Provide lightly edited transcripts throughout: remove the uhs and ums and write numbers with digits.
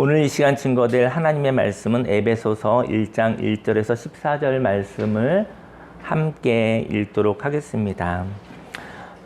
오늘 이 시간 증거될 하나님의 말씀은 에베소서 1장 1절에서 14절 말씀을 함께 읽도록 하겠습니다.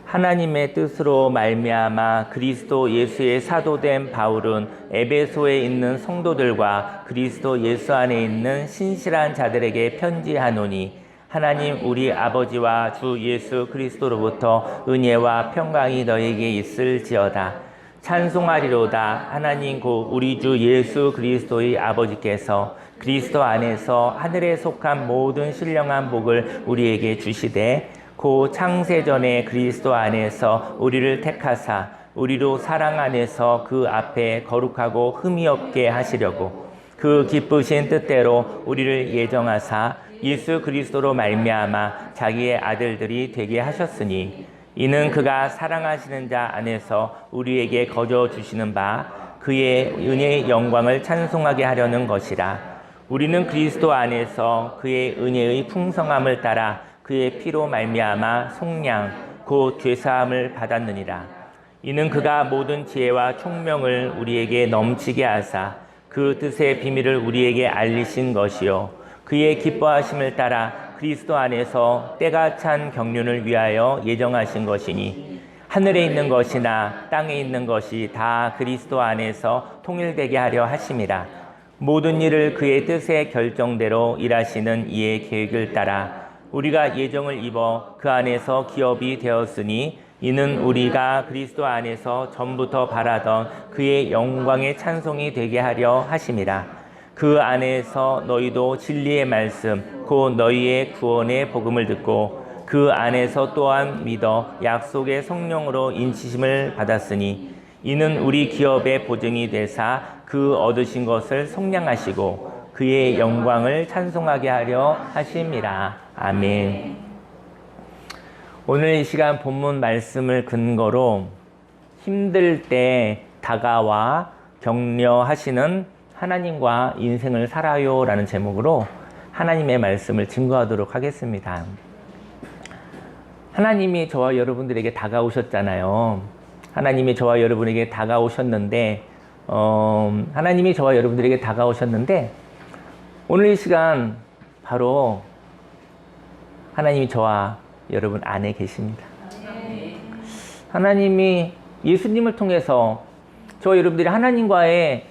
하나님의 뜻으로 말미암아 그리스도 예수의 사도된 바울은 에베소에 있는 성도들과 그리스도 예수 안에 있는 신실한 자들에게 편지하노니 하나님 우리 아버지와 주 예수 그리스도로부터 은혜와 평강이 너에게 있을지어다. 찬송하리로다. 하나님 곧 우리 주 예수 그리스도의 아버지께서 그리스도 안에서 하늘에 속한 모든 신령한 복을 우리에게 주시되 곧 창세전에 그리스도 안에서 우리를 택하사 우리로 사랑 안에서 그 앞에 거룩하고 흠이 없게 하시려고 그 기쁘신 뜻대로 우리를 예정하사 예수 그리스도로 말미암아 자기의 아들들이 되게 하셨으니 이는 그가 사랑하시는 자 안에서 우리에게 거저 주시는 바 그의 은혜의 영광을 찬송하게 하려는 것이라. 우리는 그리스도 안에서 그의 은혜의 풍성함을 따라 그의 피로 말미암아 속량 곧 죄사함을 받았느니라. 이는 그가 모든 지혜와 총명을 우리에게 넘치게 하사 그 뜻의 비밀을 우리에게 알리신 것이요 그의 기뻐하심을 따라 그리스도 안에서 때가 찬 경륜을 위하여 예정하신 것이니 하늘에 있는 것이나 땅에 있는 것이 다 그리스도 안에서 통일되게 하려 하심이라. 모든 일을 그의 뜻의 결정대로 일하시는 이의 계획을 따라 우리가 예정을 입어 그 안에서 기업이 되었으니 이는 우리가 그리스도 안에서 전부터 바라던 그의 영광의 찬송이 되게 하려 하심이라. 그 안에서 너희도 진리의 말씀 곧 너희의 구원의 복음을 듣고 그 안에서 또한 믿어 약속의 성령으로 인치심을 받았으니 이는 우리 기업의 보증이 되사 그 얻으신 것을 속량하시고 그의 영광을 찬송하게 하려 하심이라. 아멘. 오늘 이 시간 본문 말씀을 근거로 힘들 때 다가와 격려하시는 하나님과 인생을 살아요 라는 제목으로 하나님의 말씀을 증거하도록 하겠습니다. 하나님이 저와 여러분들에게 다가오셨잖아요. 하나님이 저와 여러분에게 다가오셨는데 하나님이 저와 여러분들에게 다가오셨는데 오늘 이 시간 바로 하나님이 저와 여러분 안에 계십니다. 하나님이 예수님을 통해서 저와 여러분들이 하나님과의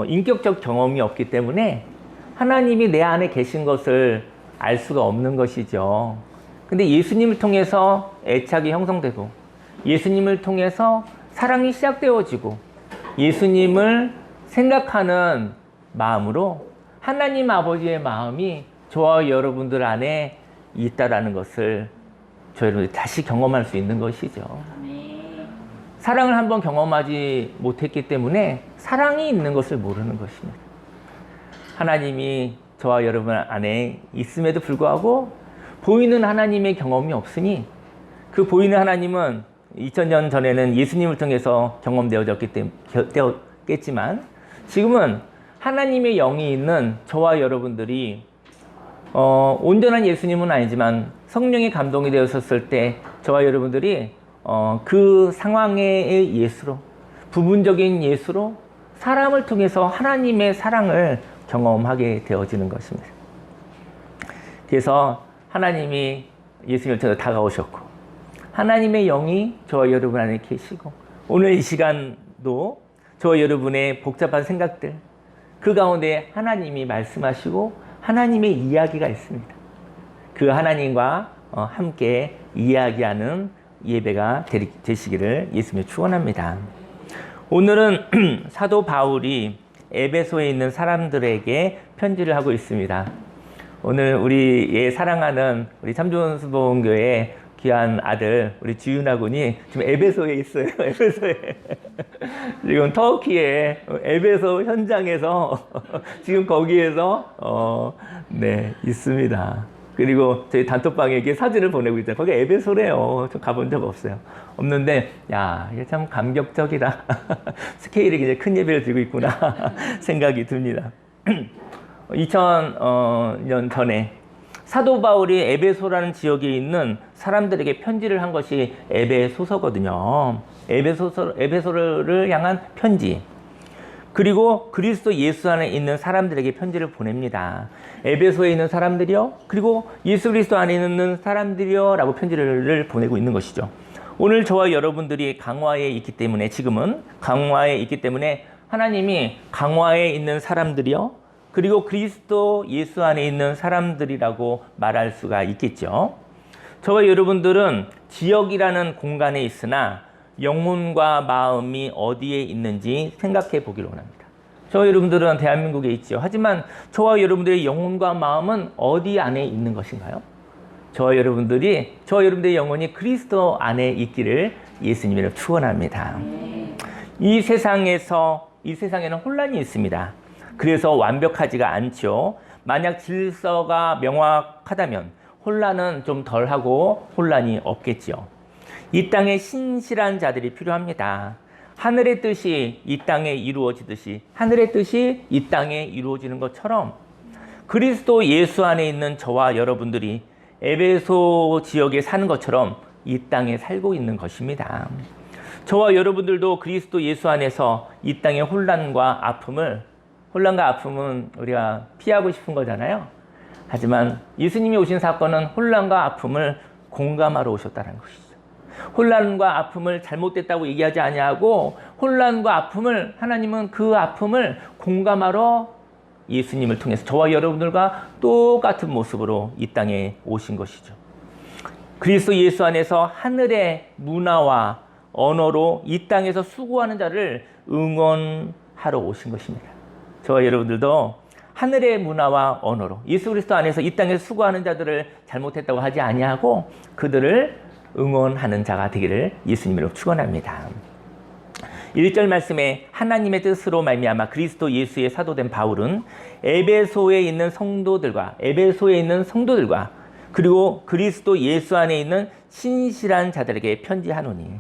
인격적 경험이 없기 때문에 하나님이 내 안에 계신 것을 알 수가 없는 것이죠. 근데 예수님을 통해서 애착이 형성되고 예수님을 통해서 사랑이 시작되어지고 예수님을 생각하는 마음으로 하나님 아버지의 마음이 저와 여러분들 안에 있다라는 것을 저희 여러분들이 다시 경험할 수 있는 것이죠. 사랑을 한번 경험하지 못했기 때문에 사랑이 있는 것을 모르는 것입니다. 하나님이 저와 여러분 안에 있음에도 불구하고 보이는 하나님의 경험이 없으니 그 보이는 하나님은 2000년 전에는 예수님을 통해서 경험되어졌겠지만 지금은 하나님의 영이 있는 저와 여러분들이 온전한 예수님은 아니지만 성령의 감동이 되었을 때 저와 여러분들이 그 상황의 예수로 부분적인 예수로 사람을 통해서 하나님의 사랑을 경험하게 되어지는 것입니다. 그래서 하나님이 예수님을 통해서 다가오셨고 하나님의 영이 저와 여러분 안에 계시고 오늘 이 시간도 저와 여러분의 복잡한 생각들 그 가운데 하나님이 말씀하시고 하나님의 이야기가 있습니다. 그 하나님과 함께 이야기하는 예배가 되시기를 예수님의 축원합니다. 오늘은 사도 바울이 에베소에 있는 사람들에게 편지를 하고 있습니다. 오늘 우리 사랑하는 우리 참좋은수봉교회 귀한 아들 우리 지윤아 군이 지금 에베소에 있어요. 에베소에 지금 터키의 에베소 현장에서 지금 거기에서 있습니다. 그리고 저희 단톡방에 이렇게 사진을 보내고 있잖아요. 거기 에베소래요. 저 가본 적 없어요. 없는데, 야, 이게 참 감격적이다. 스케일이 굉장히 큰 예배를 드리고 있구나. 생각이 듭니다. 2000년 전에 사도 바울이 에베소라는 지역에 있는 사람들에게 편지를 한 것이 에베소서거든요. 에베소를 향한 편지. 그리고 그리스도 예수 안에 있는 사람들에게 편지를 보냅니다. 에베소에 있는 사람들이요, 그리고 예수 그리스도 안에 있는 사람들이요 라고 편지를 보내고 있는 것이죠. 오늘 저와 여러분들이 강화에 있기 때문에, 지금은 강화에 있기 때문에 하나님이 강화에 있는 사람들이요, 그리고 그리스도 예수 안에 있는 사람들이라고 말할 수가 있겠죠. 저와 여러분들은 지역이라는 공간에 있으나 영혼과 마음이 어디에 있는지 생각해 보기를 원합니다. 저와 여러분들은 대한민국에 있죠. 하지만 저와 여러분들의 영혼과 마음은 어디 안에 있는 것인가요? 저와 여러분들의 영혼이 그리스도 안에 있기를 예수님으로 축원합니다. 이 세상에는 혼란이 있습니다. 그래서 완벽하지가 않죠. 만약 질서가 명확하다면 혼란은 좀 덜하고 혼란이 없겠죠. 이 땅에 신실한 자들이 필요합니다. 하늘의 뜻이 이 땅에 이루어지듯이, 하늘의 뜻이 이 땅에 이루어지는 것처럼 그리스도 예수 안에 있는 저와 여러분들이 에베소 지역에 사는 것처럼 이 땅에 살고 있는 것입니다. 저와 여러분들도 그리스도 예수 안에서 이 땅의 혼란과 아픔은 우리가 피하고 싶은 거잖아요. 하지만 예수님이 오신 사건은 혼란과 아픔을 공감하러 오셨다는 것이죠. 혼란과 아픔을 잘못됐다고 얘기하지 아니하고, 혼란과 아픔을, 하나님은 그 아픔을 공감하러 예수님을 통해서 저와 여러분들과 똑같은 모습으로 이 땅에 오신 것이죠. 그리스도 예수 안에서 하늘의 문화와 언어로 이 땅에서 수고하는 자를 응원하러 오신 것입니다. 저와 여러분들도 하늘의 문화와 언어로 예수 그리스도 안에서 이 땅에서 수고하는 자들을 잘못했다고 하지 아니하고 그들을 응원하는 자가 되기를 예수님으로 축원합니다. 1절 말씀에 하나님의 뜻으로 말미암아 그리스도 예수의 사도된 바울은 에베소에 있는 성도들과 그리고 그리스도 예수 안에 있는 신실한 자들에게 편지하노니,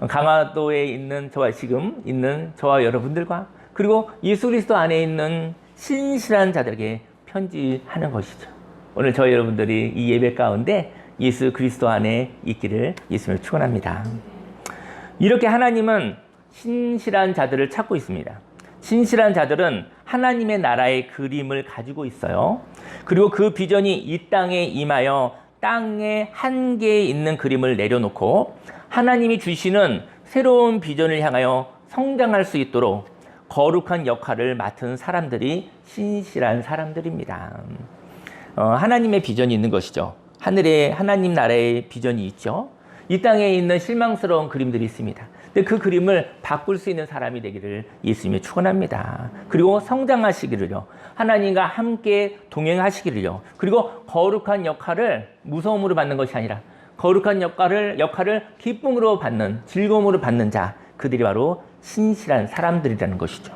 강화도에 있는 지금 있는 저와 여러분들과 그리고 예수 그리스도 안에 있는 신실한 자들에게 편지하는 것이죠. 오늘 저희 여러분들이 이 예배 가운데 예수 그리스도 안에 있기를 예수님을 축원합니다. 이렇게 하나님은 신실한 자들을 찾고 있습니다. 신실한 자들은 하나님의 나라의 그림을 가지고 있어요. 그리고 그 비전이 이 땅에 임하여 땅의 한계에 있는 그림을 내려놓고 하나님이 주시는 새로운 비전을 향하여 성장할 수 있도록 거룩한 역할을 맡은 사람들이 신실한 사람들입니다. 하나님의 비전이 있는 것이죠. 하나님 나라의 비전이 있죠. 이 땅에 있는 실망스러운 그림들이 있습니다. 근데 그 그림을 바꿀 수 있는 사람이 되기를 예수님이 축원합니다. 그리고 성장하시기를요. 하나님과 함께 동행하시기를요. 그리고 거룩한 역할을 무서움으로 받는 것이 아니라 거룩한 역할을 기쁨으로 받는, 즐거움으로 받는 자, 그들이 바로 신실한 사람들이라는 것이죠.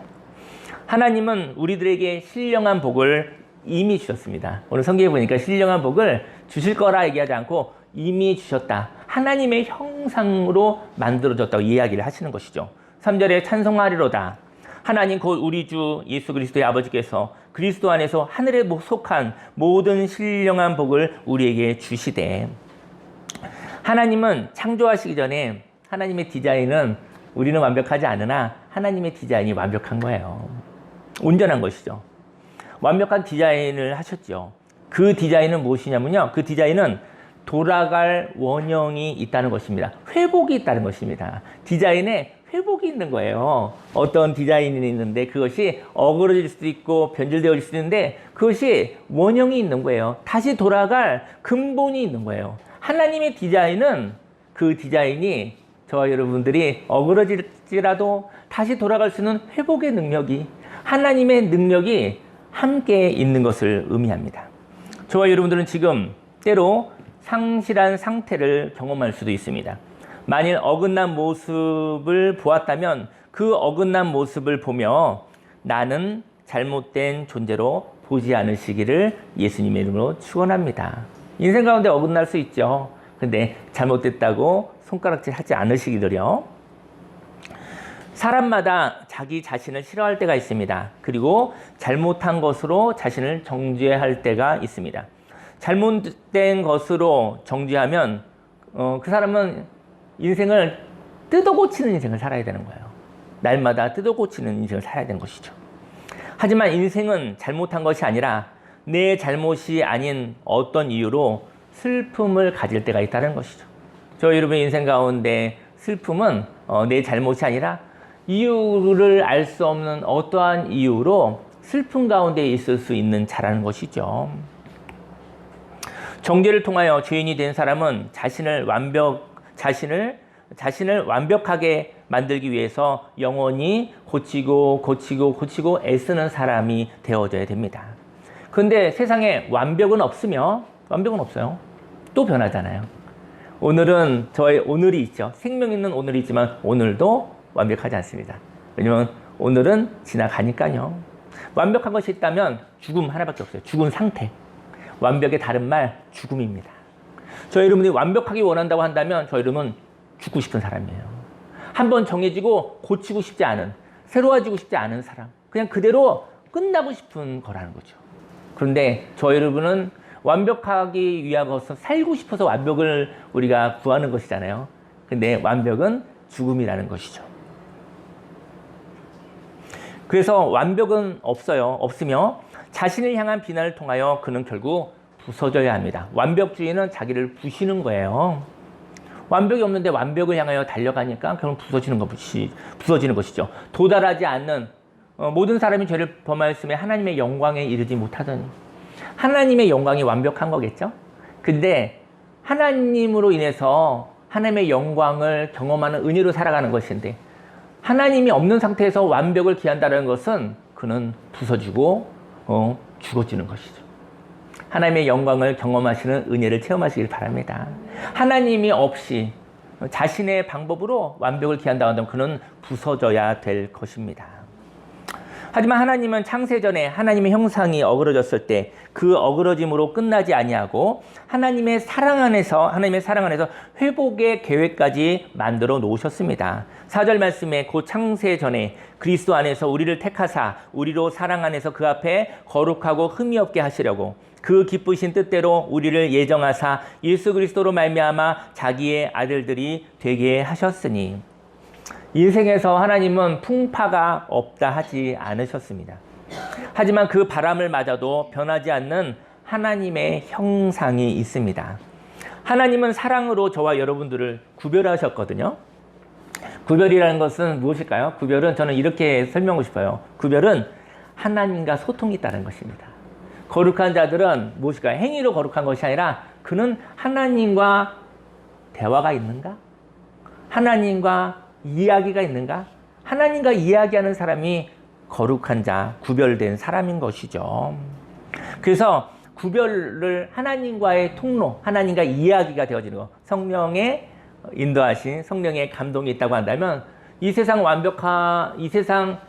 하나님은 우리들에게 신령한 복을 이미 주셨습니다. 오늘 성경에 보니까 신령한 복을 주실 거라 얘기하지 않고 이미 주셨다. 하나님의 형상으로 만들어졌다고 이야기를 하시는 것이죠. 3절에 찬송하리로다. 하나님 곧 우리 주 예수 그리스도의 아버지께서 그리스도 안에서 하늘에 속한 모든 신령한 복을 우리에게 주시되, 하나님은 창조하시기 전에 하나님의 디자인은 우리는 완벽하지 않으나 하나님의 디자인이 완벽한 거예요. 온전한 것이죠. 완벽한 디자인을 하셨죠. 그 디자인은 무엇이냐면요. 그 디자인은 돌아갈 원형이 있다는 것입니다. 회복이 있다는 것입니다. 디자인에 회복이 있는 거예요. 어떤 디자인이 있는데 그것이 어그러질 수도 있고 변질되어질 수도 있는데 그것이 원형이 있는 거예요. 다시 돌아갈 근본이 있는 거예요. 하나님의 디자인은 그 디자인이 저와 여러분들이 어그러질지라도 다시 돌아갈 수 있는 회복의 능력이, 하나님의 능력이 함께 있는 것을 의미합니다. 저와 여러분들은 지금 때로 상실한 상태를 경험할 수도 있습니다. 만일 어긋난 모습을 보았다면 그 어긋난 모습을 보며 나는 잘못된 존재로 보지 않으시기를 예수님의 이름으로 축원합니다. 인생 가운데 어긋날 수 있죠. 근데 잘못됐다고 손가락질 하지 않으시기를요. 사람마다 자기 자신을 싫어할 때가 있습니다. 그리고 잘못한 것으로 자신을 정죄할 때가 있습니다. 잘못된 것으로 정죄하면 그 사람은 인생을 뜯어고치는 인생을 살아야 되는 거예요. 날마다 뜯어 고치는 인생을 살아야 되는 것이죠. 하지만 인생은 잘못한 것이 아니라 내 잘못이 아닌 어떤 이유로 슬픔을 가질 때가 있다는 것이죠. 저 여러분의 인생 가운데 슬픔은 내 잘못이 아니라 이유를 알 수 없는 어떠한 이유로 슬픔 가운데 있을 수 있는 자라는 것이죠. 정죄를 통하여 죄인이 된 사람은 자신을 완벽하게 만들기 위해서 영원히 고치고 애쓰는 사람이 되어져야 됩니다. 그런데 세상에 완벽은 없어요. 또 변하잖아요. 오늘은 저의 오늘이 있죠. 생명 있는 오늘이 있지만 오늘도 완벽하지 않습니다. 왜냐면 오늘은 지나가니까요. 완벽한 것이 있다면 죽음 하나밖에 없어요. 죽은 상태. 완벽의 다른 말 죽음입니다. 저 여러분이 완벽하게 원한다고 한다면 저 여러분은 죽고 싶은 사람이에요. 한번 정해지고 고치고 싶지 않은, 새로워지고 싶지 않은 사람. 그냥 그대로 끝나고 싶은 거라는 거죠. 그런데 저 여러분은 완벽하기 위하여서 살고 싶어서 완벽을 우리가 구하는 것이잖아요. 근데 완벽은 죽음이라는 것이죠. 그래서 완벽은 없으며 자신을 향한 비난을 통하여 그는 결국 부서져야 합니다. 완벽주의는 자기를 부시는 거예요. 완벽이 없는데 완벽을 향하여 달려가니까 결국 부서지는 것이죠. 도달하지 않는 모든 사람이 죄를 범하였음에 하나님의 영광에 이르지 못하더니 하나님의 영광이 완벽한 거겠죠? 근데 하나님으로 인해서 하나님의 영광을 경험하는 은혜로 살아가는 것인데 하나님이 없는 상태에서 완벽을 기한다는 것은 그는 부서지고 죽어지는 것이죠. 하나님의 영광을 경험하시는 은혜를 체험하시길 바랍니다. 하나님이 없이 자신의 방법으로 완벽을 기한다고 한다면 그는 부서져야 될 것입니다. 하지만 하나님은 창세전에 하나님의 형상이 어그러졌을 때 그 어그러짐으로 끝나지 아니하고 하나님의 사랑 안에서 회복의 계획까지 만들어 놓으셨습니다. 4절 말씀에 곧 창세전에 그리스도 안에서 우리를 택하사 우리로 사랑 안에서 그 앞에 거룩하고 흠이 없게 하시려고 그 기쁘신 뜻대로 우리를 예정하사 예수 그리스도로 말미암아 자기의 아들들이 되게 하셨으니 인생에서 하나님은 풍파가 없다 하지 않으셨습니다. 하지만 그 바람을 맞아도 변하지 않는 하나님의 형상이 있습니다. 하나님은 사랑으로 저와 여러분들을 구별하셨거든요. 구별이라는 것은 무엇일까요? 구별은 저는 이렇게 설명하고 싶어요. 구별은 하나님과 소통이 있다는 것입니다. 거룩한 자들은 무엇일까요? 행위로 거룩한 것이 아니라 그는 하나님과 대화가 있는가? 하나님과 이야기가 있는가? 하나님과 이야기하는 사람이 거룩한 자, 구별된 사람인 것이죠. 그래서 구별을 하나님과의 통로, 하나님과 이야기가 되어지는 것, 성령의 인도하신 성령의 감동이 있다고 한다면 이 세상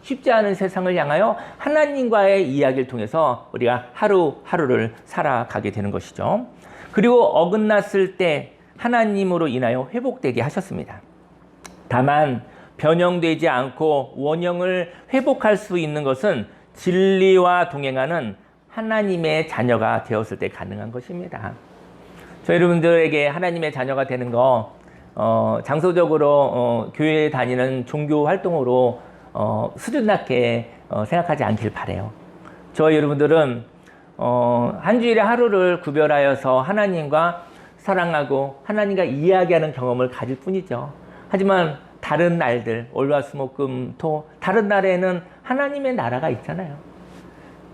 쉽지 않은 세상을 향하여 하나님과의 이야기를 통해서 우리가 하루하루를 살아가게 되는 것이죠. 그리고 어긋났을 때 하나님으로 인하여 회복되게 하셨습니다. 다만 변형되지 않고 원형을 회복할 수 있는 것은 진리와 동행하는 하나님의 자녀가 되었을 때 가능한 것입니다. 저 여러분들에게 하나님의 자녀가 되는 거 장소적으로 교회에 다니는 종교 활동으로 수준 낮게 생각하지 않길 바라요. 저 여러분들은 한 주일에 하루를 구별하여서 하나님과 사랑하고 하나님과 이야기하는 경험을 가질 뿐이죠. 하지만 다른 날들, 월화수목금토 다른 날에는 하나님의 나라가 있잖아요.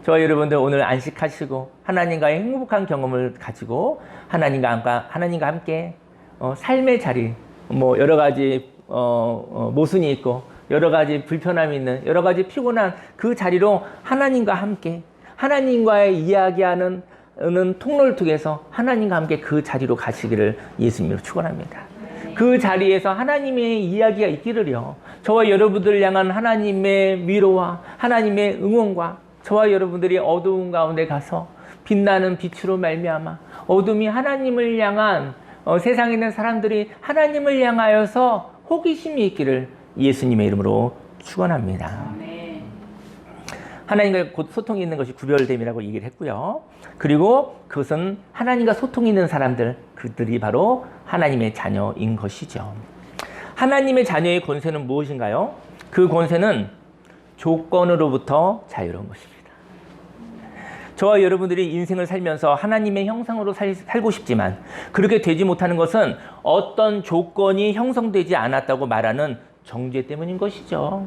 저 여러분들 오늘 안식하시고 하나님과의 행복한 경험을 가지고 하나님과 함께 삶의 자리, 여러 가지 모순이 있고 여러 가지 불편함이 있는 여러 가지 피곤한 그 자리로 하나님과 함께 하나님과의 이야기하는 통로를 통해서 하나님과 함께 그 자리로 가시기를 예수님으로 축원합니다. 그 자리에서 하나님의 이야기가 있기를요. 저와 여러분들을 향한 하나님의 위로와 하나님의 응원과 저와 여러분들이 어두운 가운데 가서 빛나는 빛으로 말미암아 어둠이 하나님을 향한 세상에 있는 사람들이 하나님을 향하여서 호기심이 있기를 예수님의 이름으로 축원합니다. 하나님과 곧 소통이 있는 것이 구별됨이라고 얘기를 했고요. 그리고 그것은 하나님과 소통이 있는 사람들, 그들이 바로 하나님의 자녀인 것이죠. 하나님의 자녀의 권세는 무엇인가요? 그 권세는 조건으로부터 자유로운 것입니다. 저와 여러분들이 인생을 살면서 하나님의 형상으로 살고 싶지만 그렇게 되지 못하는 것은 어떤 조건이 형성되지 않았다고 말하는 정죄 때문인 것이죠.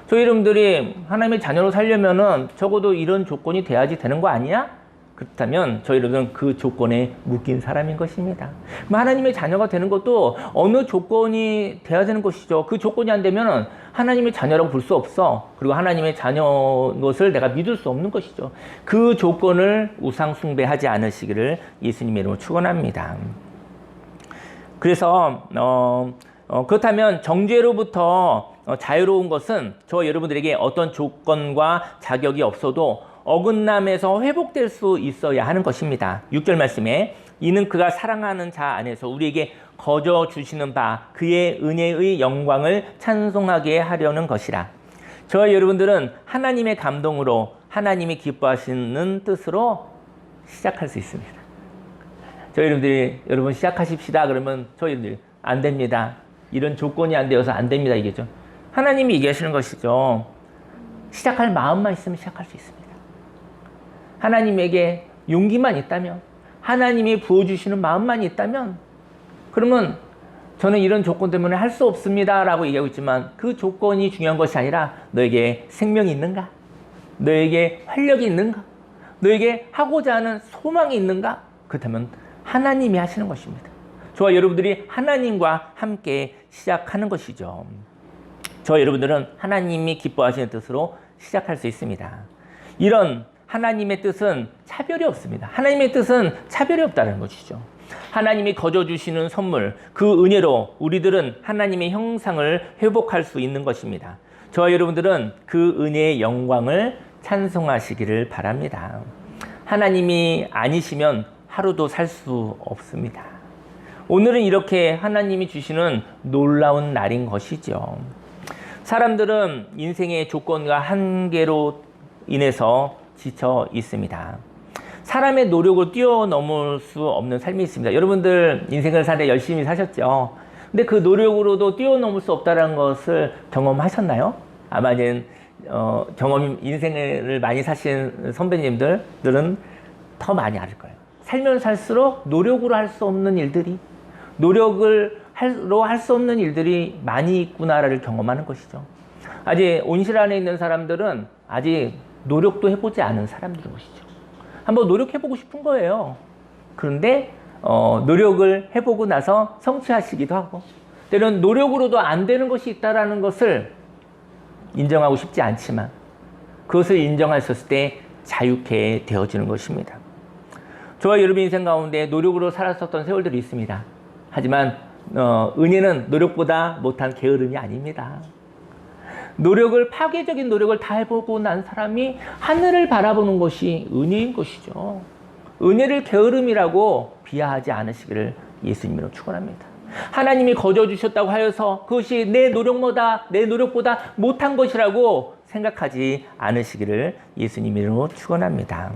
저희 여러분들이 하나님의 자녀로 살려면은 적어도 이런 조건이 돼야지 되는 거 아니야? 그렇다면 저희 여러분은 그 조건에 묶인 사람인 것입니다. 그럼 하나님의 자녀가 되는 것도 어느 조건이 돼야 되는 것이죠. 그 조건이 안 되면 하나님의 자녀라고 볼 수 없어. 그리고 하나님의 자녀인 것을 내가 믿을 수 없는 것이죠. 그 조건을 우상 숭배하지 않으시기를 예수님의 이름으로 축원합니다. 그래서 그렇다면 정죄로부터 자유로운 것은 저와 여러분들에게 어떤 조건과 자격이 없어도 어긋남에서 회복될 수 있어야 하는 것입니다. 6절 말씀에 이는 그가 사랑하는 자 안에서 우리에게 거저 주시는 바 그의 은혜의 영광을 찬송하게 하려는 것이라. 저와 여러분들은 하나님의 감동으로 하나님이 기뻐하시는 뜻으로 시작할 수 있습니다. 저희 여러분들이 여러분 시작하십시다 그러면 저희 여러분들이 안 됩니다. 이런 조건이 안 되어서 안 됩니다 이게죠. 하나님이 얘기하시는 것이죠. 시작할 마음만 있으면 시작할 수 있습니다. 하나님에게 용기만 있다면, 하나님이 부어주시는 마음만 있다면, 그러면 저는 이런 조건 때문에 할 수 없습니다 라고 얘기하고 있지만 그 조건이 중요한 것이 아니라 너에게 생명이 있는가? 너에게 활력이 있는가? 너에게 하고자 하는 소망이 있는가? 그렇다면 하나님이 하시는 것입니다. 저와 여러분들이 하나님과 함께 시작하는 것이죠. 저와 여러분들은 하나님이 기뻐하시는 뜻으로 시작할 수 있습니다. 이런 하나님의 뜻은 차별이 없습니다. 하나님의 뜻은 차별이 없다는 것이죠. 하나님이 거저 주시는 선물, 그 은혜로 우리들은 하나님의 형상을 회복할 수 있는 것입니다. 저와 여러분들은 그 은혜의 영광을 찬송하시기를 바랍니다. 하나님이 아니시면 하루도 살 수 없습니다. 오늘은 이렇게 하나님이 주시는 놀라운 날인 것이죠. 사람들은 인생의 조건과 한계로 인해서 지쳐 있습니다. 사람의 노력을 뛰어넘을 수 없는 삶이 있습니다. 여러분들 인생을 살때 열심히 사셨죠? 근데 그 노력으로도 뛰어넘을 수 없다는 것을 경험하셨나요? 아마 이제 인생을 많이 사신 선배님들은 더 많이 알을 거예요. 살면 살수록 노력으로 할 수 없는 일들이, 노력으로 할 수 없는 일들이 많이 있구나를 경험하는 것이죠. 아직 온실 안에 있는 사람들은 아직 노력도 해보지 않은 사람들인 것이죠. 한번 노력해보고 싶은 거예요. 그런데 노력을 해보고 나서 성취하시기도 하고, 때로는 노력으로도 안 되는 것이 있다는 것을 인정하고 싶지 않지만 그것을 인정할 수 있을 때 자유케 되어지는 것입니다. 저와 여러분 인생 가운데 노력으로 살았었던 세월들이 있습니다. 하지만 은혜는 노력보다 못한 게으름이 아닙니다. 파괴적인 노력을 다 해보고 난 사람이 하늘을 바라보는 것이 은혜인 것이죠. 은혜를 게으름이라고 비하하지 않으시기를 예수님으로 축원합니다. 하나님이 거저 주셨다고 하여서 그것이 내 노력보다 못한 것이라고 생각하지 않으시기를 예수님으로 축원합니다.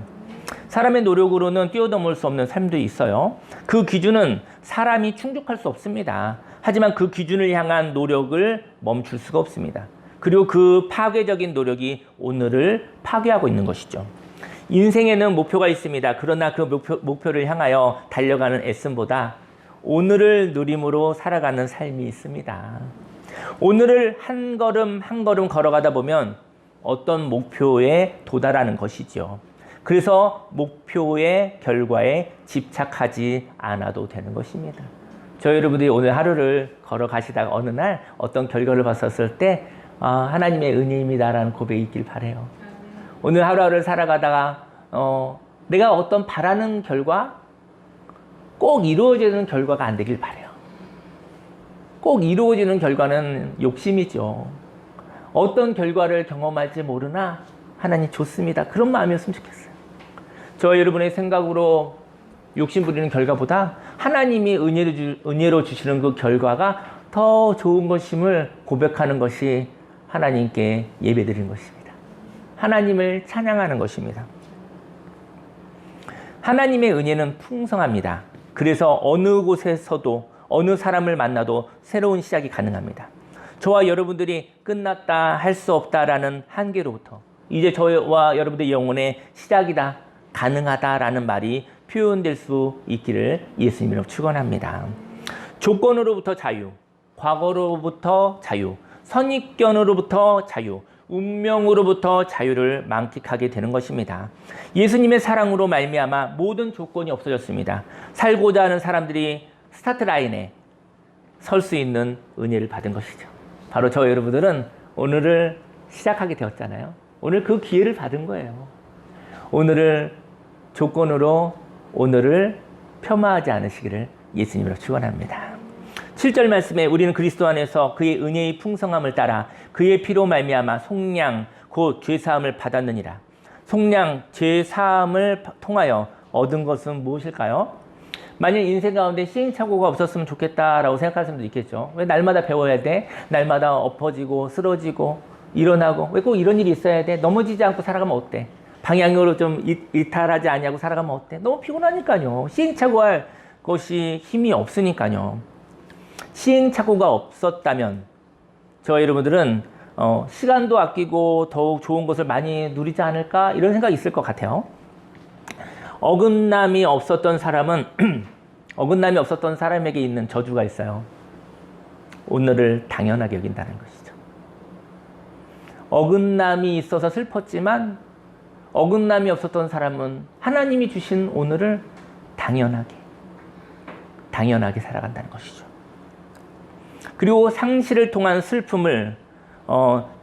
사람의 노력으로는 뛰어넘을 수 없는 삶도 있어요. 그 기준은 사람이 충족할 수 없습니다. 하지만 그 기준을 향한 노력을 멈출 수가 없습니다. 그리고 그 파괴적인 노력이 오늘을 파괴하고 있는 것이죠. 인생에는 목표가 있습니다. 그러나 그 목표를 향하여 달려가는 애씀보다 오늘을 누림으로 살아가는 삶이 있습니다. 오늘을 한 걸음 한 걸음 걸어가다 보면 어떤 목표에 도달하는 것이죠. 그래서 목표의 결과에 집착하지 않아도 되는 것입니다. 저희 여러분들이 오늘 하루를 걸어가시다가 어느 날 어떤 결과를 봤었을 때 하나님의 은혜입니다라는 고백이 있길 바라요. 오늘 하루하루를 살아가다가 내가 어떤 바라는 결과, 꼭 이루어지는 결과가 안 되길 바라요. 꼭 이루어지는 결과는 욕심이죠. 어떤 결과를 경험할지 모르나 하나님 좋습니다. 그런 마음이었으면 좋겠어요. 저와 여러분의 생각으로 욕심 부리는 결과보다 하나님이 은혜로 주시는 그 결과가 더 좋은 것임을 고백하는 것이 하나님께 예배드리는 것입니다. 하나님을 찬양하는 것입니다. 하나님의 은혜는 풍성합니다. 그래서 어느 곳에서도 어느 사람을 만나도 새로운 시작이 가능합니다. 저와 여러분들이 끝났다 할 수 없다라는 한계로부터 이제 저와 여러분들의 영혼의 시작이다, 가능하다라는 말이 표현될 수 있기를 예수님으로 축원합니다. 조건으로부터 자유, 과거로부터 자유, 선입견으로부터 자유, 운명으로부터 자유를 만끽하게 되는 것입니다. 예수님의 사랑으로 말미암아 모든 조건이 없어졌습니다. 살고자 하는 사람들이 스타트 라인에 설 수 있는 은혜를 받은 것이죠. 바로 저 여러분들은 오늘을 시작하게 되었잖아요. 오늘 그 기회를 받은 거예요. 오늘을 조건으로 오늘을 폄하하지 않으시기를 예수님으로 축원합니다. 7절 말씀에 우리는 그리스도 안에서 그의 은혜의 풍성함을 따라 그의 피로 말미암아 속량 곧 죄사함을 받았느니라. 속량 죄사함을 통하여 얻은 것은 무엇일까요? 만약 인생 가운데 시행착오가 없었으면 좋겠다라고 생각하는 분도 있겠죠. 왜 날마다 배워야 돼? 날마다 엎어지고 쓰러지고 일어나고 왜 꼭 이런 일이 있어야 돼? 넘어지지 않고 살아가면 어때? 방향으로 좀 이탈하지 않냐고 살아가면 어때? 너무 피곤하니까요. 시행착오할 것이 힘이 없으니까요. 시행착오가 없었다면 저와 여러분들은 시간도 아끼고 더욱 좋은 것을 많이 누리지 않을까 이런 생각이 있을 것 같아요. 어긋남이 없었던 사람은 어긋남이 없었던 사람에게 있는 저주가 있어요. 오늘을 당연하게 여긴다는 것이죠. 어긋남이 있어서 슬펐지만 어긋남이 없었던 사람은 하나님이 주신 오늘을 당연하게 살아간다는 것이죠. 그리고 상실을 통한 슬픔을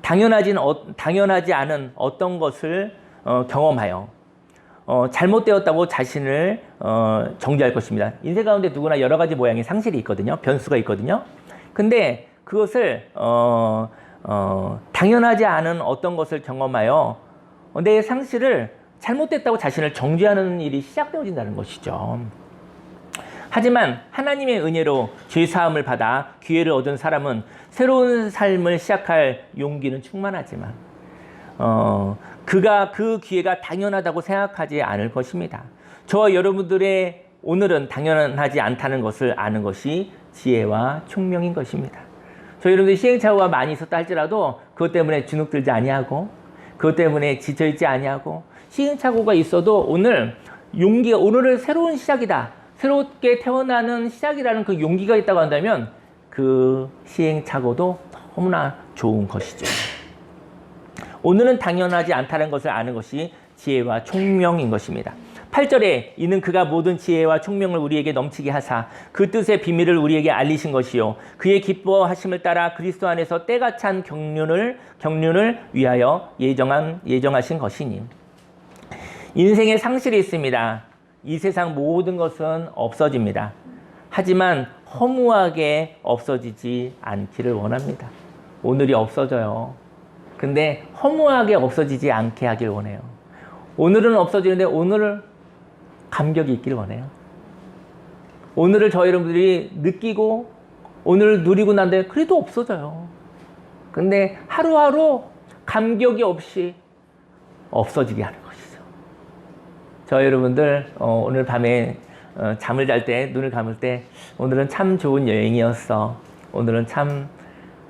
당연하지 않은 어떤 것을 경험하여 잘못되었다고 자신을 정죄할 것입니다. 인생 가운데 누구나 여러 가지 모양의 상실이 있거든요. 변수가 있거든요. 근데 그것을 당연하지 않은 어떤 것을 경험하여 내 상실을 잘못됐다고 자신을 정죄하는 일이 시작되어진다는 것이죠. 하지만 하나님의 은혜로 죄사함을 받아 기회를 얻은 사람은 새로운 삶을 시작할 용기는 충만하지만 그가 그 기회가 당연하다고 생각하지 않을 것입니다. 저와 여러분들의 오늘은 당연하지 않다는 것을 아는 것이 지혜와 총명인 것입니다. 저희 여러분들이 시행착오가 많이 있었다 할지라도 그것 때문에 주눅들지 아니하고 그것 때문에 지쳐있지 아니하고 시행착오가 있어도 오늘 용기가 오늘은 새로운 시작이다. 새롭게 태어나는 시작이라는 그 용기가 있다고 한다면 그 시행착오도 너무나 좋은 것이죠. 오늘은 당연하지 않다는 것을 아는 것이 지혜와 총명인 것입니다. 8절에 이는 그가 모든 지혜와 총명을 우리에게 넘치게 하사 그 뜻의 비밀을 우리에게 알리신 것이요 그의 기뻐하심을 따라 그리스도 안에서 때가 찬 경륜을 위하여 예정하신 것이니. 인생에 상실이 있습니다. 이 세상 모든 것은 없어집니다. 하지만 허무하게 없어지지 않기를 원합니다. 오늘이 없어져요. 근데 허무하게 없어지지 않게 하길 원해요. 오늘은 없어지는데 오늘을 감격이 있기를 원해요. 오늘을 저희 여러분들이 느끼고 오늘을 누리고 난 다음에 그래도 없어져요. 근데 하루하루 감격이 없이 없어지게 하는 것이죠. 저희 여러분들 오늘 밤에 잠을 잘 때 눈을 감을 때 오늘은 참 좋은 여행이었어. 오늘은 참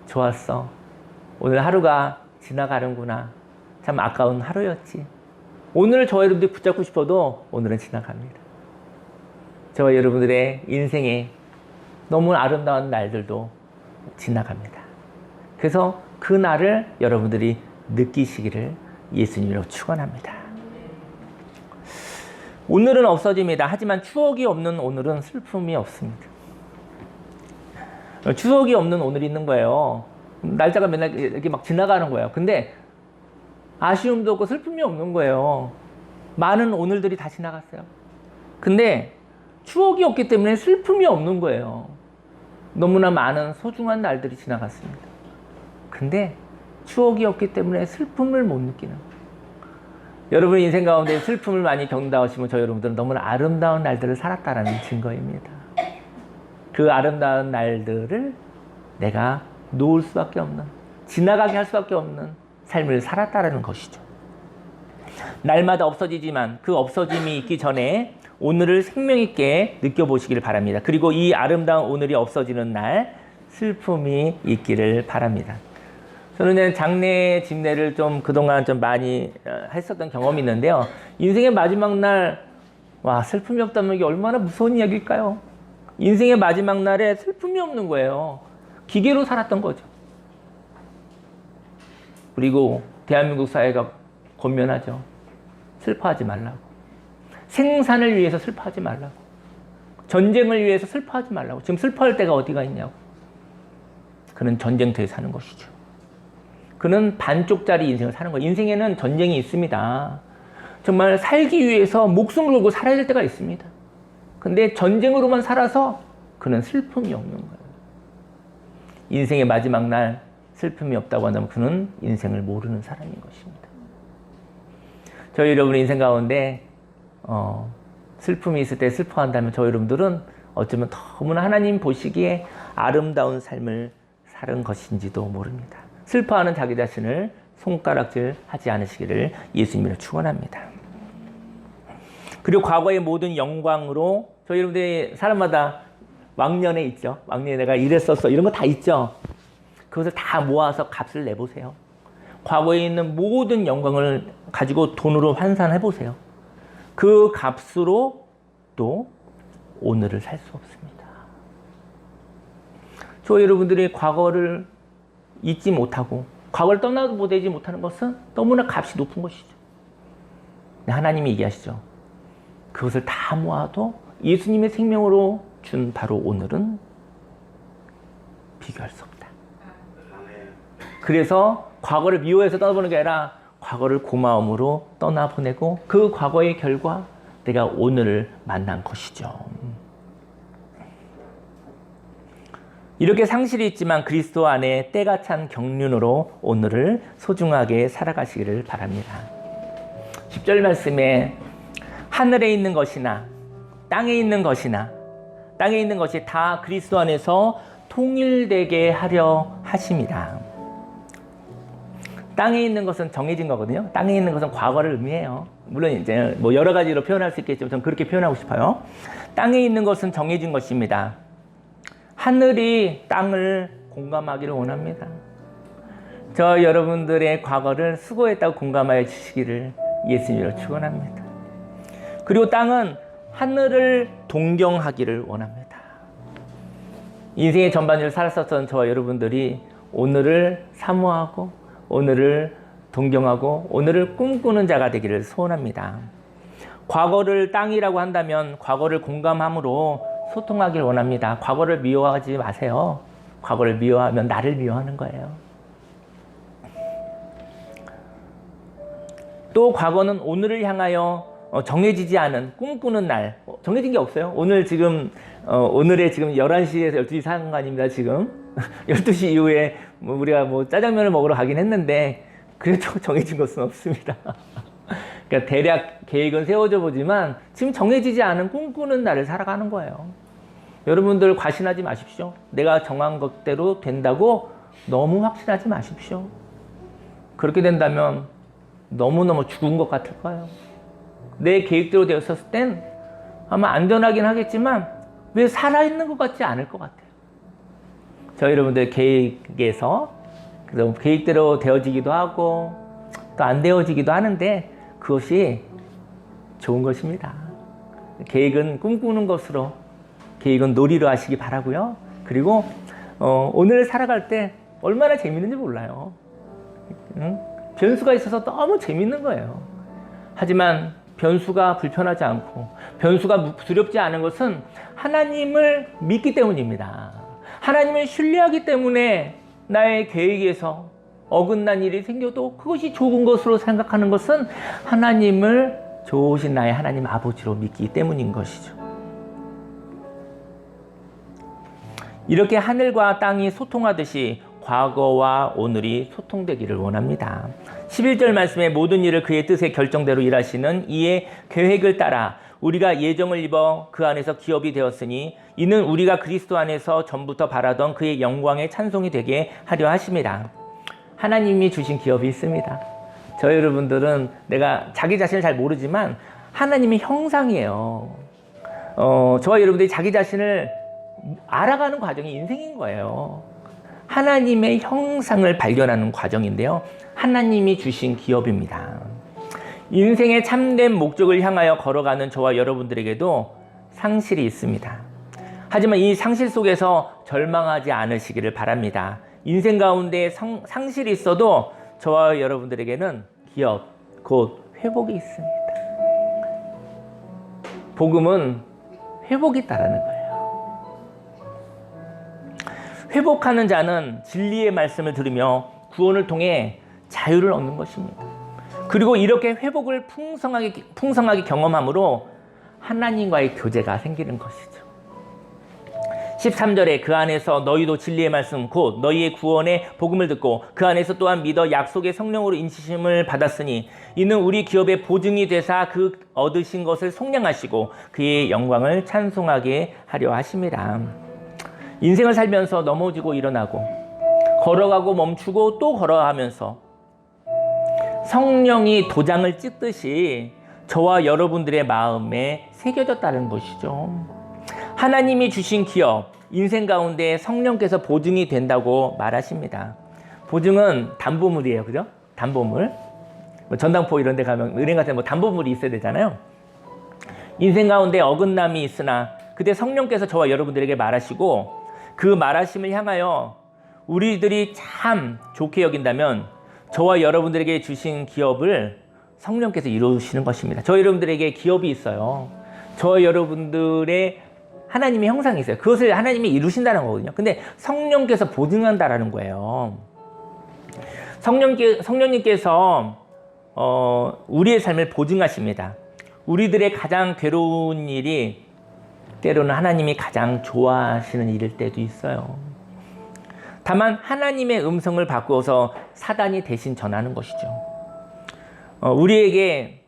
좋았어. 오늘 하루가 지나가는구나. 참 아까운 하루였지. 오늘 저와 여러분들이 붙잡고 싶어도 오늘은 지나갑니다. 저와 여러분들의 인생에 너무 아름다운 날들도 지나갑니다. 그래서 그 날을 여러분들이 느끼시기를 예수님으로 축원합니다. 오늘은 없어집니다. 하지만 추억이 없는 오늘은 슬픔이 없습니다. 추억이 없는 오늘이 있는 거예요. 날짜가 맨날 이렇게 막 지나가는 거예요. 근데 아쉬움도 없고 슬픔이 없는 거예요. 많은 오늘들이 다 지나갔어요. 근데 추억이 없기 때문에 슬픔이 없는 거예요. 너무나 많은 소중한 날들이 지나갔습니다. 근데 추억이 없기 때문에 슬픔을 못 느끼는 거예요. 여러분 인생 가운데 슬픔을 많이 겪는다 하시면 저 여러분들은 너무나 아름다운 날들을 살았다라는 증거입니다. 그 아름다운 날들을 내가 놓을 수밖에 없는, 지나가게 할 수밖에 없는 삶을 살았다라는 것이죠. 날마다 없어지지만 그 없어짐이 있기 전에 오늘을 생명 있게 느껴보시기를 바랍니다. 그리고 이 아름다운 오늘이 없어지는 날 슬픔이 있기를 바랍니다. 저는 장례 집례를 좀 그동안 좀 많이 했었던 경험이 있는데요. 인생의 마지막 날, 와, 슬픔이 없다면 이게 얼마나 무서운 이야기일까요? 인생의 마지막 날에 슬픔이 없는 거예요. 기계로 살았던 거죠. 그리고 대한민국 사회가 권면하죠. 슬퍼하지 말라고. 생산을 위해서 슬퍼하지 말라고. 전쟁을 위해서 슬퍼하지 말라고. 지금 슬퍼할 때가 어디가 있냐고. 그는 전쟁터에 사는 것이죠. 그는 반쪽짜리 인생을 사는 거예요. 인생에는 전쟁이 있습니다. 정말 살기 위해서 목숨을 걸고 살아야 될 때가 있습니다. 근데 전쟁으로만 살아서 그는 슬픔이 없는 거예요. 인생의 마지막 날 슬픔이 없다고 한다면 그는 인생을 모르는 사람인 것입니다. 저희 여러분의 인생 가운데 슬픔이 있을 때 슬퍼한다면 저희 여러분들은 어쩌면 너무나 하나님 보시기에 아름다운 삶을 사는 것인지도 모릅니다. 슬퍼하는 자기 자신을 손가락질 하지 않으시기를 예수님으로 축원합니다. 그리고 과거의 모든 영광으로 저희 여러분들이 사람마다 왕년에 있죠. 왕년에 내가 이랬었어. 이런 거 다 있죠. 그것을 다 모아서 값을 내보세요. 과거에 있는 모든 영광을 가지고 돈으로 환산해 보세요. 그 값으로 또 오늘을 살 수 없습니다. 저 여러분들이 과거를 잊지 못하고 과거를 떠나보내지 못하는 것은 너무나 값이 높은 것이죠. 하나님이 얘기하시죠. 그것을 다 모아도 예수님의 생명으로 준 바로 오늘은 비교할 수 없다. 그래서 과거를 미워해서 떠나보는 게 아니라 과거를 고마움으로 떠나보내고 그 과거의 결과 내가 오늘을 만난 것이죠. 이렇게 상실이 있지만 그리스도 안에 때가 찬 경륜으로 오늘을 소중하게 살아가시기를 바랍니다. 10절 말씀에 하늘에 있는 것이나 땅에 있는 것이나 땅에 있는 것이 다 그리스도 안에서 통일되게 하려 하십니다. 땅에 있는 것은 정해진 거거든요. 땅에 있는 것은 과거를 의미해요. 물론 이제 뭐 여러 가지로 표현할 수 있겠지만 저는 그렇게 표현하고 싶어요. 땅에 있는 것은 정해진 것입니다. 하늘이 땅을 공감하기를 원합니다. 저 여러분들의 과거를 수고했다고 공감하여 주시기를 예수님으로 축원합니다. 그리고 땅은 하늘을 동경하기를 원합니다. 인생의 전반을 살았었던 저와 여러분들이 오늘을 사모하고 오늘을 동경하고 오늘을 꿈꾸는 자가 되기를 소원합니다. 과거를 땅이라고 한다면 과거를 공감함으로 소통하길 원합니다. 과거를 미워하지 마세요. 과거를 미워하면 나를 미워하는 거예요. 또 과거는 오늘을 향하여 정해지지 않은 꿈꾸는 날. 정해진 게 없어요. 오늘 지금 오늘의 지금 11시에서 12시 상관입니다. 지금 12시 이후에 우리가 짜장면을 먹으러 가긴 했는데 그래도 정해진 것은 없습니다. 그러니까 대략 계획은 세워져 보지만 지금 정해지지 않은 꿈꾸는 날을 살아가는 거예요. 여러분들 과신하지 마십시오. 내가 정한 것대로 된다고 너무 확신하지 마십시오. 그렇게 된다면 너무너무 죽은 것 같을 거예요. 내 계획대로 되었을 땐 아마 안전하긴 하겠지만 왜 살아있는 것 같지 않을 것 같아요. 저희 여러분들 계획에서 계획대로 되어지기도 하고 또 안 되어지기도 하는데 그것이 좋은 것입니다. 계획은 꿈꾸는 것으로 계획은 놀이로 하시기 바라고요. 그리고 오늘 살아갈 때 얼마나 재밌는지 몰라요. 변수가 있어서 너무 재밌는 거예요. 하지만 변수가 불편하지 않고 변수가 두렵지 않은 것은 하나님을 믿기 때문입니다. 하나님을 신뢰하기 때문에 나의 계획에서 어긋난 일이 생겨도 그것이 좋은 것으로 생각하는 것은 하나님을 좋으신 나의 하나님 아버지로 믿기 때문인 것이죠. 이렇게 하늘과 땅이 소통하듯이 과거와 오늘이 소통되기를 원합니다. 11절 말씀에 모든 일을 그의 뜻의 결정대로 일하시는 이의 계획을 따라 우리가 예정을 입어 그 안에서 기업이 되었으니 이는 우리가 그리스도 안에서 전부터 바라던 그의 영광의 찬송이 되게 하려 하심이라. 하나님이 주신 기업이 있습니다. 저 여러분들은 내가 자기 자신을 잘 모르지만 하나님의 형상이에요. 저와 여러분들이 자기 자신을 알아가는 과정이 인생인 거예요. 하나님의 형상을 발견하는 과정인데요. 하나님이 주신 기업입니다. 인생의 참된 목적을 향하여 걸어가는 저와 여러분들에게도 상실이 있습니다. 하지만 이 상실 속에서 절망하지 않으시기를 바랍니다. 인생 가운데 상실이 있어도 저와 여러분들에게는 기업, 곧 회복이 있습니다. 복음은 회복이 있다라는 거예요. 회복하는 자는 진리의 말씀을 들으며 구원을 통해 자유를 얻는 것입니다. 그리고 이렇게 회복을 풍성하게 경험함으로 하나님과의 교제가 생기는 것이죠. 13절에 그 안에서 너희도 진리의 말씀 곧 너희의 구원의 복음을 듣고 그 안에서 또한 믿어 약속의 성령으로 인치심을 받았으니 이는 우리 기업의 보증이 되사 그 얻으신 것을 속량하시고 그의 영광을 찬송하게 하려 하심이라. 인생을 살면서 넘어지고 일어나고 걸어가고 멈추고 또 걸어가면서 성령이 도장을 찍듯이 저와 여러분들의 마음에 새겨졌다는 것이죠. 하나님이 주신 기업, 인생 가운데 성령께서 보증이 된다고 말하십니다. 보증은 담보물이에요. 그죠? 담보물. 전당포 이런 데 가면 은행 같은 데 담보물이 있어야 되잖아요. 인생 가운데 어긋남이 있으나 그때 성령께서 저와 여러분들에게 말하시고 그 말하심을 향하여 우리들이 참 좋게 여긴다면 저와 여러분들에게 주신 기업을 성령께서 이루시는 것입니다. 저와 여러분들에게 기업이 있어요. 저와 여러분들의 하나님의 형상이 있어요. 그것을 하나님이 이루신다는 거거든요. 근데 성령께서 보증한다라는 거예요. 성령님께서 우리의 삶을 보증하십니다. 우리들의 가장 괴로운 일이 때로는 하나님이 가장 좋아하시는 일일 때도 있어요. 다만 하나님의 음성을 바꾸어서 사단이 대신 전하는 것이죠. 우리에게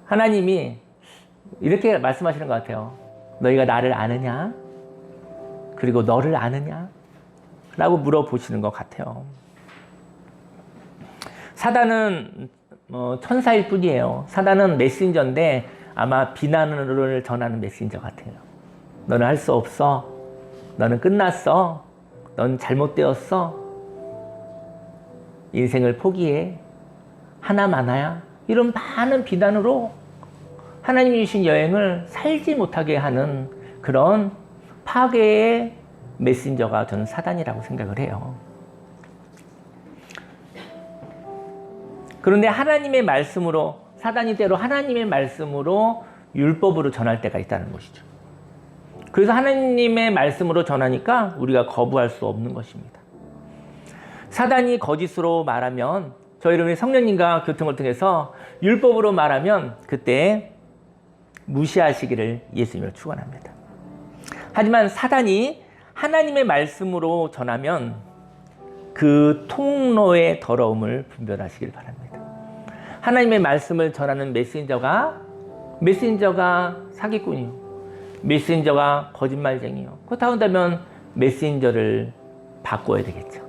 하나님이 이렇게 말씀하시는 것 같아요. 너희가 나를 아느냐? 그리고 너를 아느냐? 라고 물어보시는 것 같아요. 사단은 천사일 뿐이에요. 사단은 메신저인데 아마 비난을 전하는 메신저 같아요. 너는 할 수 없어. 너는 끝났어. 넌 잘못되었어. 인생을 포기해. 하나마나야. 이런 많은 비난으로 하나님이 주신 여행을 살지 못하게 하는 그런 파괴의 메신저가 저는 사단이라고 생각을 해요. 그런데 하나님의 말씀으로, 사단이 때로 하나님의 말씀으로 율법으로 전할 때가 있다는 것이죠. 그래서 하나님의 말씀으로 전하니까 우리가 거부할 수 없는 것입니다. 사단이 거짓으로 말하면, 저희 여러분이 성령님과 교통을 통해서 율법으로 말하면 그때 무시하시기를 예수님을 축원합니다. 하지만 사단이 하나님의 말씀으로 전하면 그 통로의 더러움을 분별하시길 바랍니다. 하나님의 말씀을 전하는 메신저가 사기꾼이요. 메신저가 거짓말쟁이요. 그렇다고 한다면 메신저를 바꿔야 되겠죠.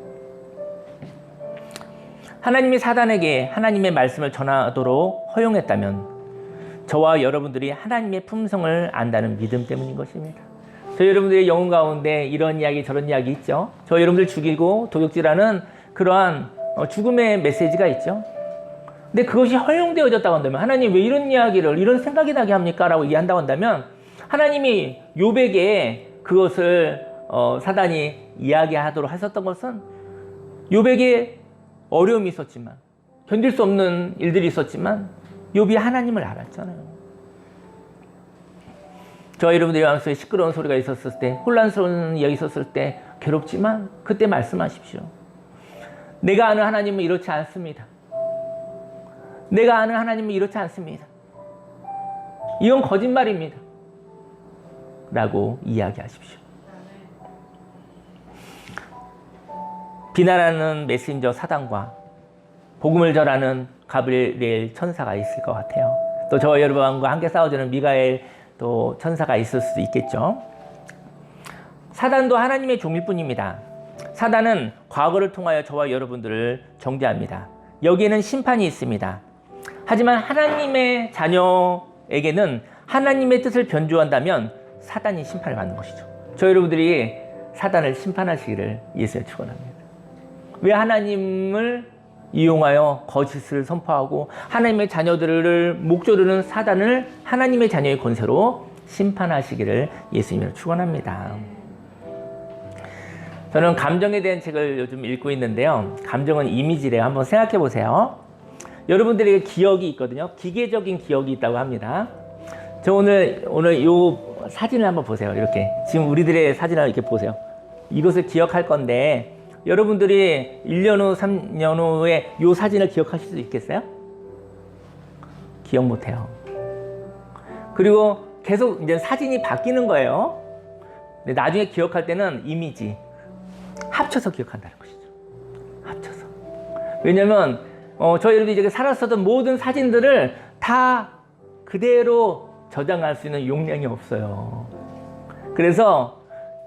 하나님이 사단에게 하나님의 말씀을 전하도록 허용했다면 저와 여러분들이 하나님의 품성을 안다는 믿음 때문인 것입니다. 저희 여러분들의 영혼 가운데 이런 이야기 저런 이야기 있죠. 저희 여러분들 죽이고 도둑질하는 그러한 죽음의 메시지가 있죠. 근데 그것이 허용되어졌다고 한다면 하나님 왜 이런 이야기를 이런 생각이 나게 합니까? 라고 이해한다고 한다면 하나님이 욥에게 그것을 사단이 이야기하도록 하셨던 것은 욥에게 어려움이 있었지만 견딜 수 없는 일들이 있었지만 욥이 하나님을 알았잖아요. 저와 여러분들의 마음속에 시끄러운 소리가 있었을 때, 혼란스러운 이야기 있었을 때 괴롭지만 그때 말씀하십시오. 내가 아는 하나님은 이렇지 않습니다. 내가 아는 하나님은 이렇지 않습니다. 이건 거짓말입니다. 라고 이야기하십시오. 비난하는 메신저 사단과 복음을 전하는 가브리엘 천사가 있을 것 같아요. 또 저와 여러분과 함께 싸워주는 미가엘 또 천사가 있을 수도 있겠죠. 사단도 하나님의 종일 뿐입니다. 사단은 과거를 통하여 저와 여러분들을 정죄합니다. 여기에는 심판이 있습니다. 하지만 하나님의 자녀에게는 하나님의 뜻을 변조한다면 사단이 심판을 받는 것이죠. 저 여러분들이 사단을 심판하시기를 예수님 축원합니다. 왜 하나님을 이용하여 거짓을 선포하고 하나님의 자녀들을 목조르는 사단을 하나님의 자녀의 권세로 심판하시기를 예수님으로 축원합니다. 저는 감정에 대한 책을 요즘 읽고 있는데요. 감정은 이미지래요. 한번 생각해 보세요. 여러분들에게 기억이 있거든요. 기계적인 기억이 있다고 합니다. 저 오늘 요 사진을 한번 보세요. 이렇게 지금 우리들의 사진을 이렇게 보세요. 이것을 기억할 건데 여러분들이 1년 후, 3년 후에 요 사진을 기억하실 수 있겠어요? 기억 못해요. 그리고 계속 이제 사진이 바뀌는 거예요. 근데 나중에 기억할 때는 이미지 합쳐서 기억한다는 것이죠. 합쳐서. 왜냐면 저희들이 이제 살았었던 모든 사진들을 다 그대로 저장할 수 있는 용량이 없어요. 그래서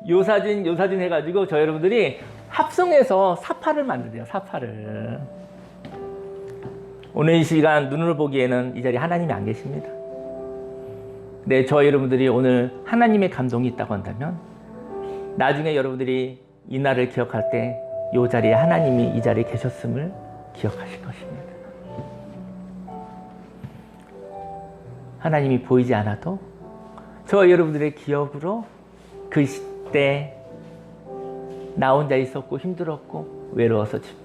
요 사진 해가지고 저희 여러분들이 합성해서 사파를 만들어요. 사파를. 오늘 이 시간 눈으로 보기에는 이 자리에 하나님이 안 계십니다. 근데 저희 여러분들이 오늘 하나님의 감동이 있다고 한다면 나중에 여러분들이 이 날을 기억할 때 이 자리에 하나님이 이 자리에 계셨음을 기억하실 것입니다. 하나님이 보이지 않아도 저 여러분들의 기억으로 그 시대 나 혼자 있었고 힘들었고 외로웠었지만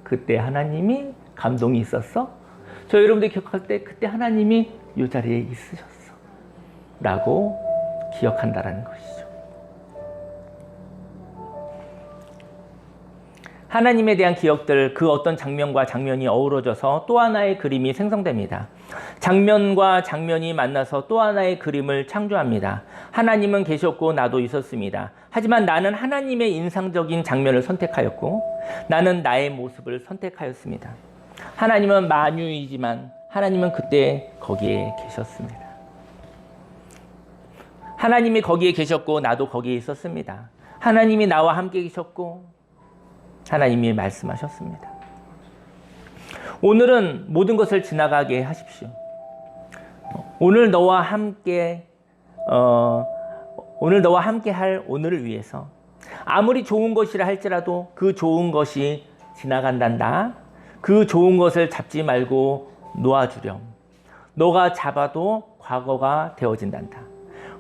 그때 하나님이 감동이 있었어. 저 여러분들이 기억할 때 그때 하나님이 이 자리에 있으셨어 라고 기억한다라는 것이죠. 하나님에 대한 기억들, 그 어떤 장면과 장면이 어우러져서 또 하나의 그림이 생성됩니다. 장면과 장면이 만나서 또 하나의 그림을 창조합니다. 하나님은 계셨고 나도 있었습니다. 하지만 나는 하나님의 인상적인 장면을 선택하였고 나는 나의 모습을 선택하였습니다. 하나님은 만유이지만 하나님은 그때 거기에 계셨습니다. 하나님이 거기에 계셨고 나도 거기에 있었습니다. 하나님이 나와 함께 계셨고 하나님이 말씀하셨습니다. 오늘은 모든 것을 지나가게 하십시오. 오늘 너와 함께 할 오늘을 위해서 아무리 좋은 것이라 할지라도 그 좋은 것이 지나간단다. 그 좋은 것을 잡지 말고 놓아주렴. 너가 잡아도 과거가 되어진단다.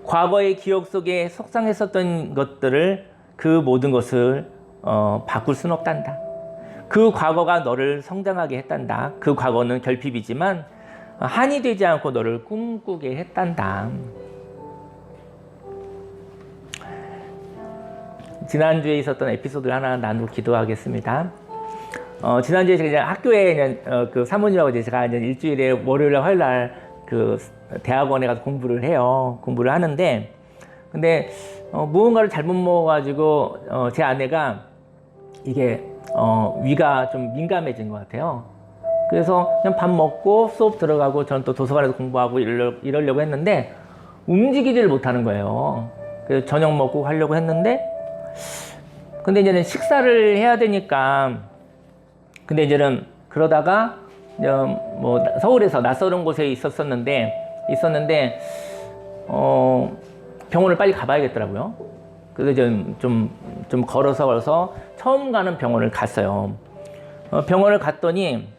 과거의 기억 속에 속상했었던 것들을 그 모든 것을 바꿀 수는 없단다. 그 과거가 너를 성장하게 했단다. 그 과거는 결핍이지만 한이 되지 않고 너를 꿈꾸게 했단다. 지난주에 있었던 에피소드를 하나 나누고 기도하겠습니다. 지난주에 제가 학교에 그 사모님하고 제가 이제 일주일에 월요일날 화요일날 그 대학원에 가서 공부를 해요. 공부를 하는데 근데 무언가를 잘못 먹어가지고 제 아내가 이게 위가 좀 민감해진 것 같아요. 그래서 그냥 밥 먹고 수업 들어가고 저는 또 도서관에서 공부하고 이러려고 했는데 움직이지를 못하는 거예요. 그래서 저녁 먹고 하려고 했는데 근데 이제는 식사를 해야 되니까 근데 이제는 그러다가 뭐 서울에서 낯선 곳에 있었는데 병원을 빨리 가봐야겠더라고요. 그래서 좀 걸어서 처음 가는 병원을 갔어요. 병원을 갔더니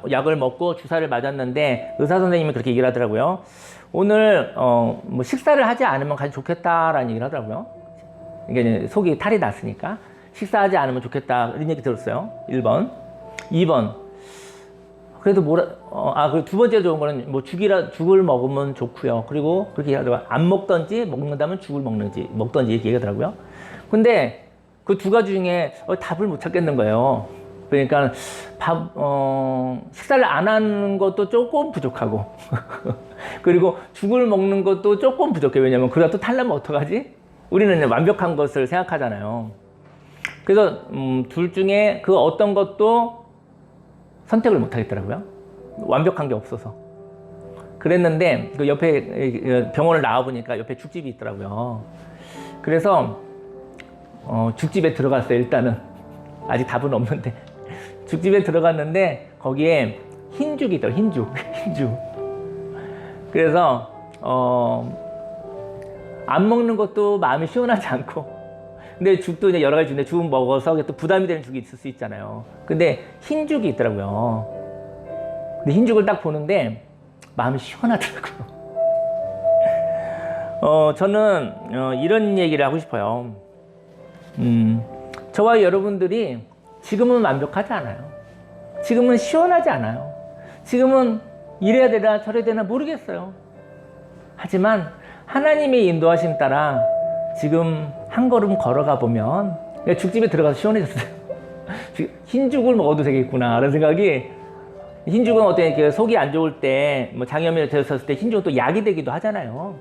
약을 먹고 주사를 맞았는데 의사 선생님이 그렇게 얘기를 하더라고요. 오늘 뭐 식사를 하지 않으면 가장 좋겠다라는 얘기를 하더라고요. 이게 속이 탈이 났으니까 식사하지 않으면 좋겠다 이런 얘기 들었어요. 1번. 2번. 그래도 그리고 두 번째 좋은 거는 뭐 죽을 먹으면 좋고요. 그리고 그렇게 얘기하더라고요. 안 먹던지 먹는다면 죽을 먹던지 이렇게 얘기하더라고요. 근데 그 두 가지 중에 답을 못 찾겠는 거예요. 그러니까 식사를 안 하는 것도 조금 부족하고 그리고 죽을 먹는 것도 조금 부족해. 왜냐면 그러다 또 탈나면 어떡하지? 우리는 완벽한 것을 생각하잖아요. 그래서 둘 중에 그 어떤 것도 선택을 못 하겠더라고요. 완벽한 게 없어서. 그랬는데 그 옆에 병원을 나와보니까 옆에 죽집이 있더라고요. 그래서 죽집에 들어갔어요. 일단은 아직 답은 없는데 죽집에 들어갔는데 거기에 흰죽이 있더라고요. 흰죽. 그래서 안 먹는 것도 마음이 시원하지 않고. 근데 죽도 이제 여러 가지 죽인데 죽 먹어서 또 부담이 되는 죽이 있을 수 있잖아요. 근데 흰죽이 있더라고요. 근데 흰죽을 딱 보는데 마음이 시원하더라고요. 저는 이런 얘기를 하고 싶어요. 저와 여러분들이 지금은 완벽하지 않아요. 지금은 시원하지 않아요. 지금은 이래야 되나 저래야 되나 모르겠어요. 하지만 하나님의 인도하심 따라 지금 한 걸음 걸어가 보면 죽집에 들어가서 시원해졌어요. 흰죽을 먹어도 되겠구나 라는 생각이. 흰죽은 어떤 속이 안 좋을 때 뭐 장염이 되었을 때 흰죽은 또 약이 되기도 하잖아요.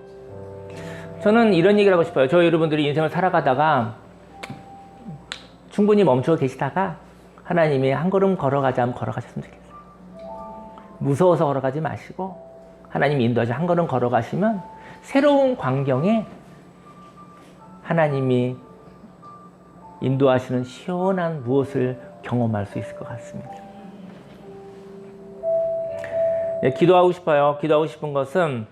저는 이런 얘기를 하고 싶어요. 저 여러분들이 인생을 살아가다가 충분히 멈춰 계시다가 하나님이 한 걸음 걸어가자 하면 걸어가셨으면 좋겠어요. 무서워서 걸어가지 마시고 하나님이 인도하셔 한 걸음 걸어가시면 새로운 광경에 하나님이 인도하시는 시원한 무엇을 경험할 수 있을 것 같습니다. 기도하고 싶어요. 기도하고 싶은 것은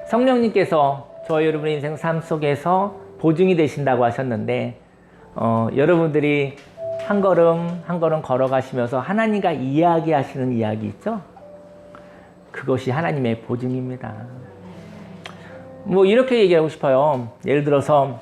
성령님께서 저와 여러분의 인생 삶 속에서 보증이 되신다고 하셨는데 여러분들이 한 걸음 한 걸음 걸어가시면서 하나님과 이야기하시는 이야기 있죠? 그것이 하나님의 보증입니다. 뭐 이렇게 얘기하고 싶어요. 예를 들어서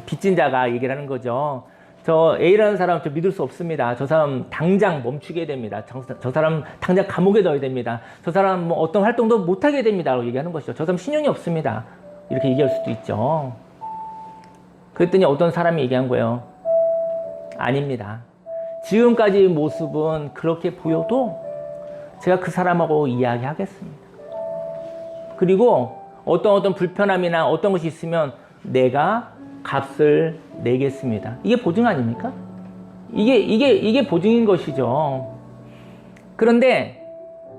빚진 자가 얘기를 하는 거죠. 저 A라는 사람 저 믿을 수 없습니다. 저 사람 당장 멈추게 됩니다. 저 사람 당장 감옥에 넣어야 됩니다. 저 사람 뭐 어떤 활동도 못하게 됩니다. 라고 얘기하는 것이죠. 저 사람 신용이 없습니다. 이렇게 얘기할 수도 있죠. 그랬더니 어떤 사람이 얘기한 거예요. 아닙니다. 지금까지의 모습은 그렇게 보여도 제가 그 사람하고 이야기하겠습니다. 그리고 어떤 불편함이나 어떤 것이 있으면 내가 값을 내겠습니다. 이게 보증 아닙니까? 이게 보증인 것이죠. 그런데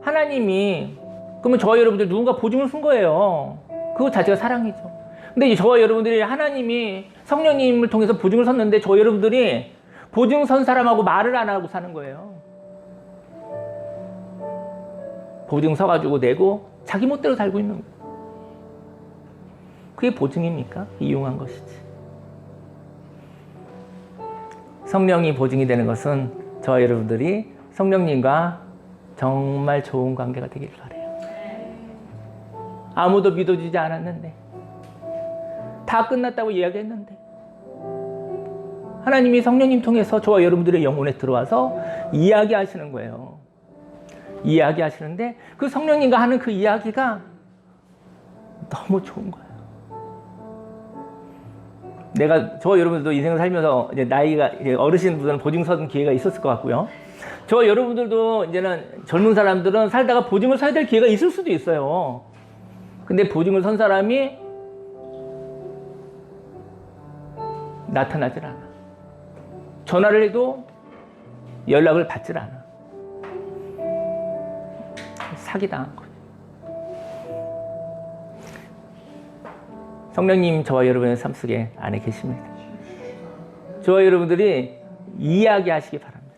하나님이 그러면 저와 여러분들 누군가 보증을 쓴 거예요. 그거 자체가 사랑이죠. 근데 저와 여러분들이 하나님이 성령님을 통해서 보증을 섰는데 저와 여러분들이 보증 선 사람하고 말을 안 하고 사는 거예요. 보증 서가지고 내고 자기 멋대로 살고 있는 거예요. 그게 보증입니까? 이용한 것이지. 성령이 보증이 되는 것은 저와 여러분들이 성령님과 정말 좋은 관계가 되길 바라요. 아무도 믿어주지 않았는데 다 끝났다고 이야기했는데 하나님이 성령님 통해서 저와 여러분들의 영혼에 들어와서 이야기하시는 거예요. 이야기하시는데 그 성령님과 하는 그 이야기가 너무 좋은 거예요. 저와 여러분들도 인생을 살면서 이제 나이가 어르신분들은 보증 서는 기회가 있었을 것 같고요. 저와 여러분들도 이제는 젊은 사람들은 살다가 보증을 서야 될 기회가 있을 수도 있어요. 근데 보증을 선 사람이 나타나질 않아. 전화를 해도 연락을 받질 않아. 사기당한 거예요. 성령님 저와 여러분의 삶 속에 안에 계십니다. 저와 여러분들이 이야기하시기 바랍니다.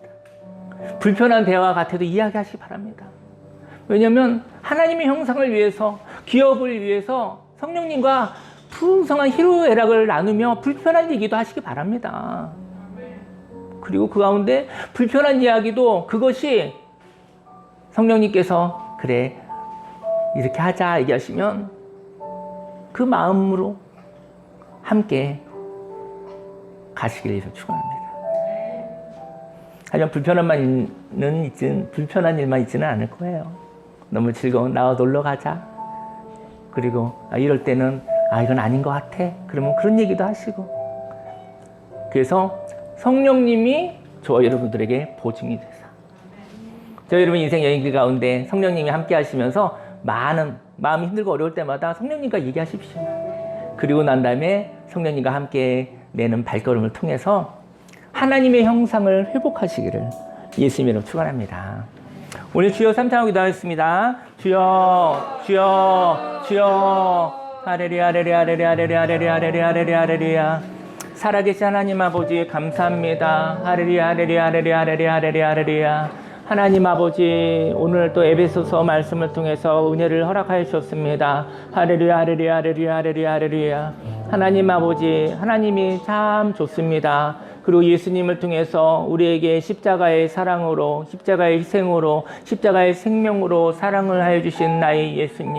불편한 대화 같아도 이야기하시기 바랍니다. 왜냐하면 하나님의 형상을 위해서, 기업을 위해서 성령님과 풍성한 희로애락을 나누며 불편한 얘기도 하시기 바랍니다. 그리고 그 가운데 불편한 이야기도 그것이 성령님께서 그래 이렇게 하자 얘기하시면 그 마음으로 함께 가시길 위해서 축원합니다. 하지만 불편한 일만 있지는 않을 거예요. 너무 즐거운 나와 놀러 가자. 그리고 이럴 때는 이건 아닌 것 같아. 그러면 그런 얘기도 하시고. 그래서 성령님이 저와 여러분들에게 보증이 되사. 저 여러분 인생 여행길 가운데 성령님이 함께 하시면서 마음이 힘들고 어려울 때마다 성령님과 얘기하십시오. 그리고 난 다음에 성령님과 함께 내는 발걸음을 통해서 하나님의 형상을 회복하시기를 예수님 이름으로 축원합니다. 오늘 주여 3창하고 기도하겠습니다. 주여, 주여, 주여. 하레리아, 하레리아, 하레리아, 하레리아, 하레리아, 하레리아, 하레리아, 하레리아. 살아계신 하나님 아버지 감사합니다. 하레리아, 하레리아, 하레리아, 하레리아, 하레리아, 하레리아. 하나님 아버지, 오늘 또 에베소서 말씀을 통해서 은혜를 허락하여 주셨습니다. 할렐루야, 할렐루야, 할렐루야, 할렐루야, 할렐루야. 하나님 아버지, 하나님이 참 좋습니다. 그리고 예수님을 통해서 우리에게 십자가의 사랑으로, 십자가의 희생으로, 십자가의 생명으로 사랑을 하여 주신 나의 예수님.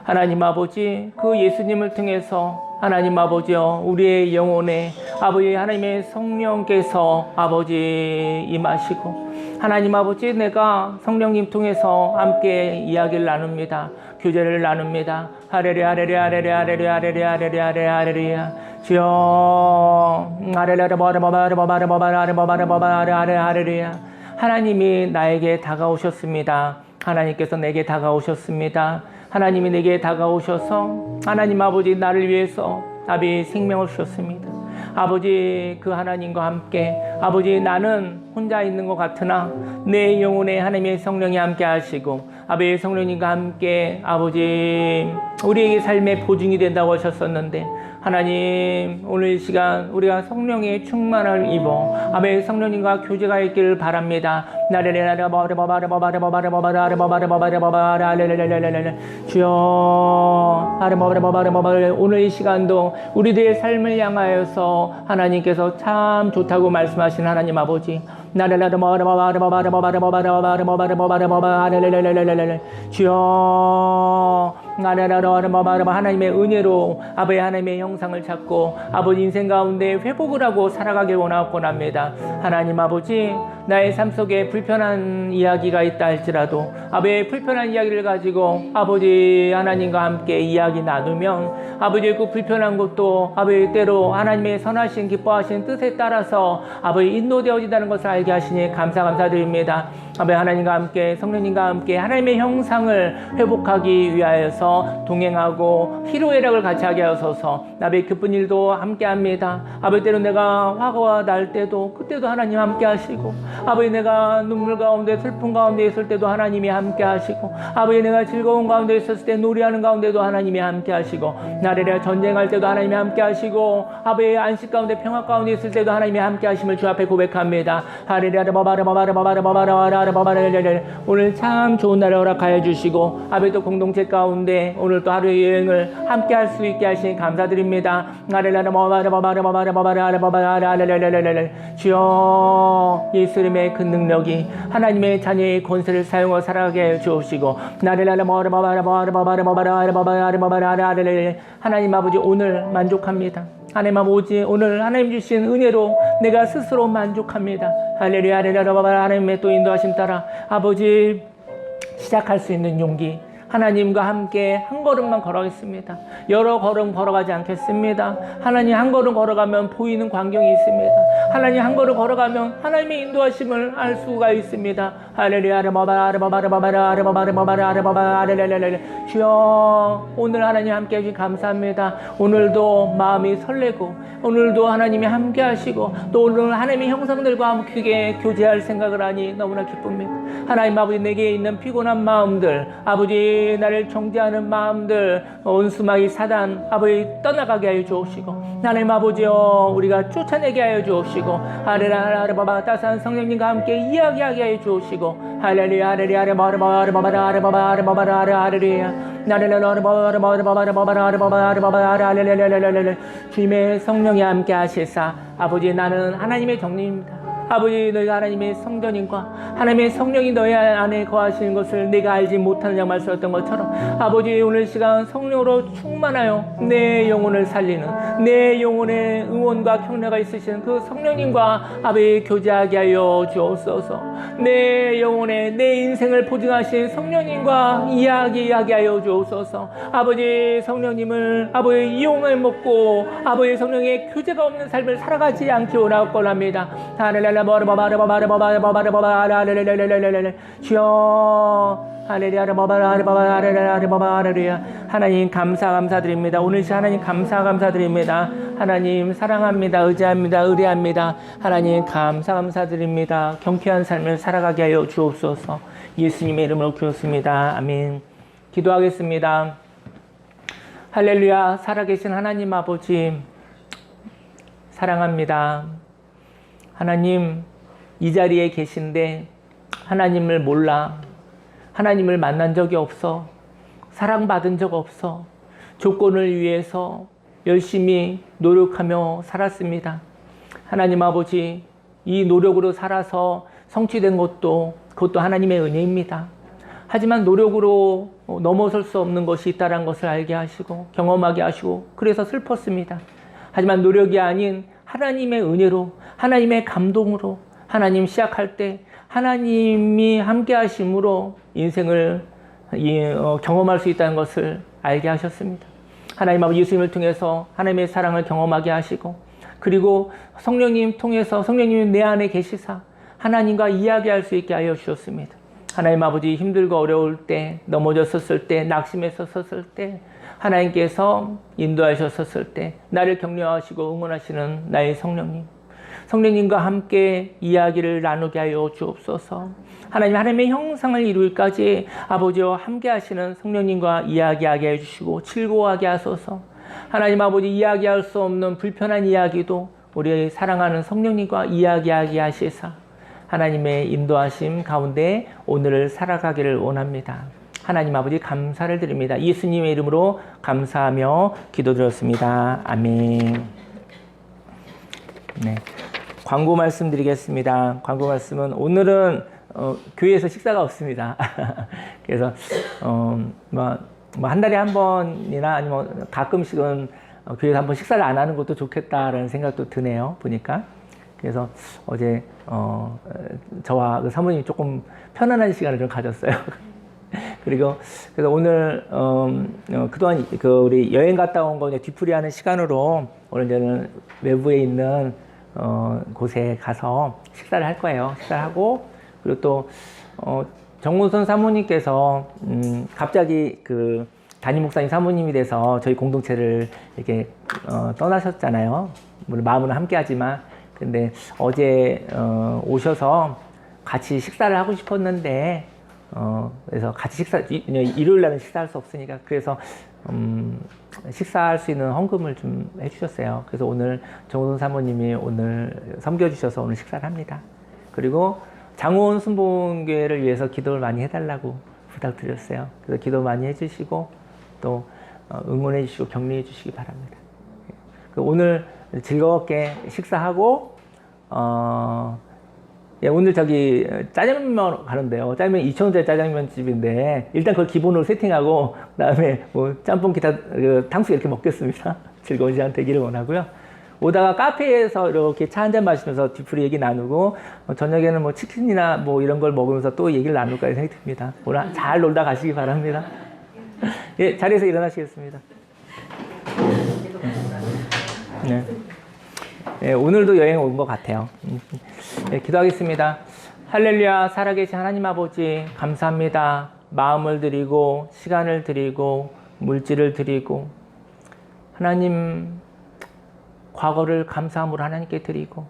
하나님 아버지, 그 예수님을 통해서 하나님 아버지여, 우리의 영혼에 아버지 하나님의 성령께서 아버지 임하시고, 하나님 아버지, 내가 성령님 통해서 함께 이야기를 나눕니다. 교제를 나눕니다. 하레루야, 하레루야, 하레루야, 하레루야, 하레루야, 하레루야, 하레루야, 하레루야. 주여, 하레루야. 하나님이 나에게 다가오셨습니다. 하나님께서 내게 다가오셨습니다. 하나님이 내게 다가오셔서 하나님 아버지, 나를 위해서 아버지 생명을 주셨습니다. 아버지, 그 하나님과 함께 아버지, 나는 혼자 있는 것 같으나 내 영혼에 하나님의 성령이 함께 하시고 아버지 성령님과 함께 아버지 우리에게 삶의 보증이 된다고 하셨었는데, 하나님 오늘 이 시간 우리가 성령의 충만을 입어 아버지 성령님과 교제가 있기를 바랍니다. 주여, 오늘 이 시간도 우리들의 삶을 향하여서 하나님께서 참 좋다고 말씀하신 하나님 아버지, 주여, 하나님의 은혜로 아버지 하나님의 형상을 찾고 아버지 인생 가운데 회복을 하고 살아가길 원합니다. 하나님 아버지, 나의 삶 속에 불편한 이야기가 있다 할지라도 아버지의 불편한 이야기를 가지고 아버지 하나님과 함께 이야기 나누면 아버지의 그 불편한 것도 아버지 때로 하나님의 선하신 기뻐하신 뜻에 따라서 아버지 인도되어진다는 것을 알게 하시니 감사드립니다. 아버지 하나님과 함께 성령님과 함께 하나님의 형상을 회복하기 위하여서 동행하고 희로애락을 같이 하게 하소서. 아버지 기쁜 일도 함께 합니다. 아버지 때로 내가 화가 날 때도 그때도 하나님 함께 하시고, 아버지 내가 눈물 가운데 슬픔 가운데 있을 때도 하나님이 함께 하시고, 아버지 내가 즐거운 가운데 있었을 때 노래하는 가운데도 하나님이 함께 하시고, 나를 전쟁할 때도 하나님이 함께 하시고, 아버지 안식 가운데 평화 가운데 있을 때도 하나님이 함께 하심을 주 앞에 고백합니다. 오늘 참 좋은 날을 허락하여 주시고 아버지 또 공동체 가운데 오늘 또 하루의 여행을 함께 할 수 있게 하시니 감사드립니다. 주여, 예수님의 그 능력이 하나님의 자녀의 권세를 사용하여 살아가게 해 주옵시고, 하나님 아버지 오늘 만족합니다. 하나님 아버지 오늘 하나님 주신 은혜로 내가 스스로 만족합니다. 할렐루야, 할렐루야. 하나님의 또 인도하심 따라 아버지 시작할 수 있는 용기, 하나님과 함께 한 걸음만 걸어가겠습니다. 여러 걸음 걸어가지 않겠습니다. 하나님 한 걸음 걸어가면 보이는 광경이 있습니다. 하나님 한 걸음 걸어가면 하나님의 인도하심을 알 수가 있습니다. 할렐루야. 주여, 오늘 하나님 함께 해주신 감사합니다. 오늘도 마음이 설레고 오늘도 하나님이 함께 하시고 또 오늘 하나님의 형상들과 함께 교제할 생각을 하니 너무나 기쁩니다. 하나님 아버지, 내게 있는 피곤한 마음들, 아버지 나를 정죄하는 마음들, 온수마귀 사단 아버지 떠나가게 하여 주옵시고, 하나님 아버지여 우리가 쫓아내게 하여 주옵시고, 하레라라라바바 따스한 성령님과 함께 이야기하게 하여 주옵시고, 할렐루야, 할렐루야, 주님의 성령이 함께 하시사 아버지 나는 하나님의 정리입니다. 아버지, 너희가 하나님의 성전인과 하나님의 성령이 너희 안에 거하시는 것을 내가 알지 못하느냐 말씀하셨던 것처럼 아버지 오늘 시간 성령으로 충만하여 내 영혼을 살리는, 내 영혼에 응원과 격려가 있으신 그 성령님과 아버지 교제하게 하여 주옵소서. 내 영혼에 내 인생을 보증하신 성령님과 이야기하게 하여 주옵소서. 아버지 성령님을 아버지 이용을 먹고 아버지 성령의 교제가 없는 삶을 살아가지 않기 원합니다. 주여, 할렐루야. 하나님 감사드립니다. 오늘 시 하나님 감사드립니다. 하나님 사랑합니다. 의지합니다. 의뢰합니다. 하나님 감사드립니다. 경쾌한 삶을 살아가게 하여 주옵소서. 예수님의 이름으로 기도했습니다. 아멘. 기도하겠습니다. 할렐루야. 살아계신 하나님 아버지 사랑합니다. 하나님 이 자리에 계신데 하나님을 몰라. 하나님을 만난 적이 없어. 사랑받은 적 없어. 조건을 위해서 열심히 노력하며 살았습니다. 하나님 아버지, 이 노력으로 살아서 성취된 그것도 하나님의 은혜입니다. 하지만 노력으로 넘어설 수 없는 것이 있다는 것을 알게 하시고 경험하게 하시고 그래서 슬펐습니다. 하지만 노력이 아닌 하나님의 은혜로, 하나님의 감동으로 하나님 시작할 때 하나님이 함께 하심으로 인생을 경험할 수 있다는 것을 알게 하셨습니다. 하나님 아버지 예수님을 통해서 하나님의 사랑을 경험하게 하시고 그리고 성령님 통해서 성령님이 내 안에 계시사 하나님과 이야기할 수 있게 하여 주셨습니다. 하나님 아버지 힘들고 어려울 때, 넘어졌었을 때, 낙심했었을 때 하나님께서 인도하셨었을 때 나를 격려하시고 응원하시는 나의 성령님과 함께 이야기를 나누게 하여 주옵소서. 하나님의 형상을 이루기까지 아버지와 함께 하시는 성령님과 이야기하게 해주시고 즐거워하게 하소서. 하나님 아버지 이야기할 수 없는 불편한 이야기도 우리 사랑하는 성령님과 이야기하게 하시사 하나님의 인도하심 가운데 오늘을 살아가기를 원합니다. 하나님 아버지 감사를 드립니다. 예수님의 이름으로 감사하며 기도드렸습니다. 아멘. 네, 광고 말씀드리겠습니다. 광고 말씀은 오늘은 교회에서 식사가 없습니다. 그래서 한 달에 한 번이나 아니면 가끔씩은 교회에서 한번 식사를 안 하는 것도 좋겠다라는 생각도 드네요. 보니까. 그래서 어제 저와 그 사모님이 조금 편안한 시간을 좀 가졌어요. 그래서 오늘 그동안 우리 여행 갔다 온 거 뒤풀이하는 시간으로 오늘 이제는 외부에 있는 곳에 가서 식사를 할 거예요. 식사를 하고 그리고 또 정문선 사모님께서 갑자기 그 담임 목사님 사모님이 돼서 저희 공동체를 이렇게 떠나셨잖아요. 물론 마음은 함께하지만 근데 어제 오셔서 같이 식사를 하고 싶었는데 그래서 같이 일요일 날은 식사할 수 없으니까 그래서 식사할 수 있는 헌금을 좀 해주셨어요. 그래서 오늘 정우선 사모님이 오늘 섬겨주셔서 오늘 식사를 합니다. 그리고 장호원 순복음교회를 위해서 기도를 많이 해달라고 부탁드렸어요. 그래서 기도 많이 해주시고 또 응원해 주시고 격려해 주시기 바랍니다. 오늘 즐겁게 식사하고 오늘 저기 짜장면 가는데요. 짜장면 2,000원짜리 짜장면 집인데 일단 그걸 기본으로 세팅하고 그다음에 뭐 짬뽕 기타 탕수육 이렇게 먹겠습니다. 즐거운 시간 되기를 원하고요. 오다가 카페에서 이렇게 차 한잔 마시면서 뒤풀이 얘기 나누고 저녁에는 뭐 치킨이나 뭐 이런 걸 먹으면서 또 얘기를 나눌까 생각이 듭니다. 오늘 잘 놀다 가시기 바랍니다. 예, 자리에서 일어나시겠습니다. 네. 네, 오늘도 여행 온 것 같아요. 네, 기도하겠습니다. 할렐루야, 살아계신 하나님 아버지 감사합니다. 마음을 드리고 시간을 드리고 물질을 드리고 하나님 과거를 감사함으로 하나님께 드리고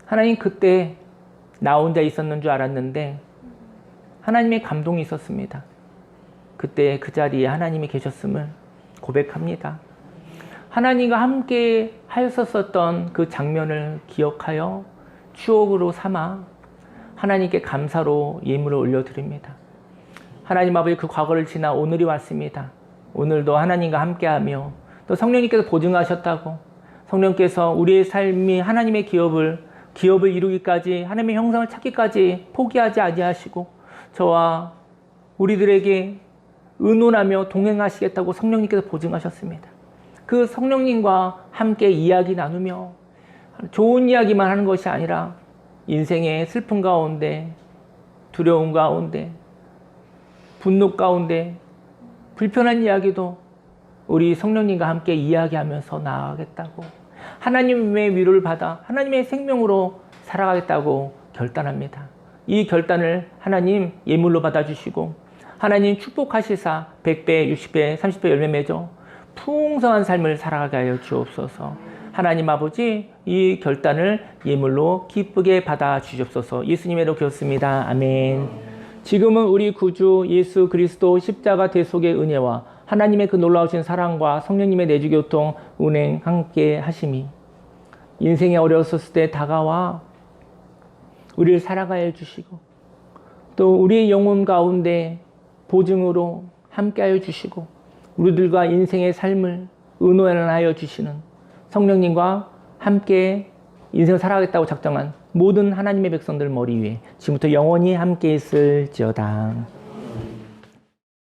하나님 그때 나 혼자 있었는 줄 알았는데 하나님의 감동이 있었습니다. 그때 그 자리에 하나님이 계셨음을 고백합니다. 하나님과 함께 하였었던 그 장면을 기억하여 추억으로 삼아 하나님께 감사로 예물을 올려드립니다. 하나님 아버지 그 과거를 지나 오늘이 왔습니다. 오늘도 하나님과 함께하며 또 성령님께서 보증하셨다고 성령께서 우리의 삶이 하나님의 기업을 이루기까지 하나님의 형상을 찾기까지 포기하지 아니하시고 저와 우리들에게 의논하며 동행하시겠다고 성령님께서 보증하셨습니다. 그 성령님과 함께 이야기 나누며 좋은 이야기만 하는 것이 아니라 인생의 슬픔 가운데 두려움 가운데 분노 가운데 불편한 이야기도 우리 성령님과 함께 이야기하면서 나아가겠다고 하나님의 위로를 받아 하나님의 생명으로 살아가겠다고 결단합니다. 이 결단을 하나님 예물로 받아주시고 하나님 축복하시사 100배, 60배, 30배 열매 맺어 풍성한 삶을 살아가게 하여 주옵소서. 하나님 아버지 이 결단을 예물로 기쁘게 받아 주시옵소서. 예수님의 이름으로 기도했습니다. 아멘. 지금은 우리 구주 예수 그리스도 십자가 대속의 은혜와 하나님의 그 놀라우신 사랑과 성령님의 내주교통 운행 함께 하심이 인생이 어려웠을 때 다가와 우리를 살아가게 해주시고 또 우리의 영혼 가운데 보증으로 함께하여 주시고 우리들과 인생의 삶을 의논하여 주시는 성령님과 함께 인생을 살아가겠다고 작정한 모든 하나님의 백성들 머리 위에 지금부터 영원히 함께 있을지어다.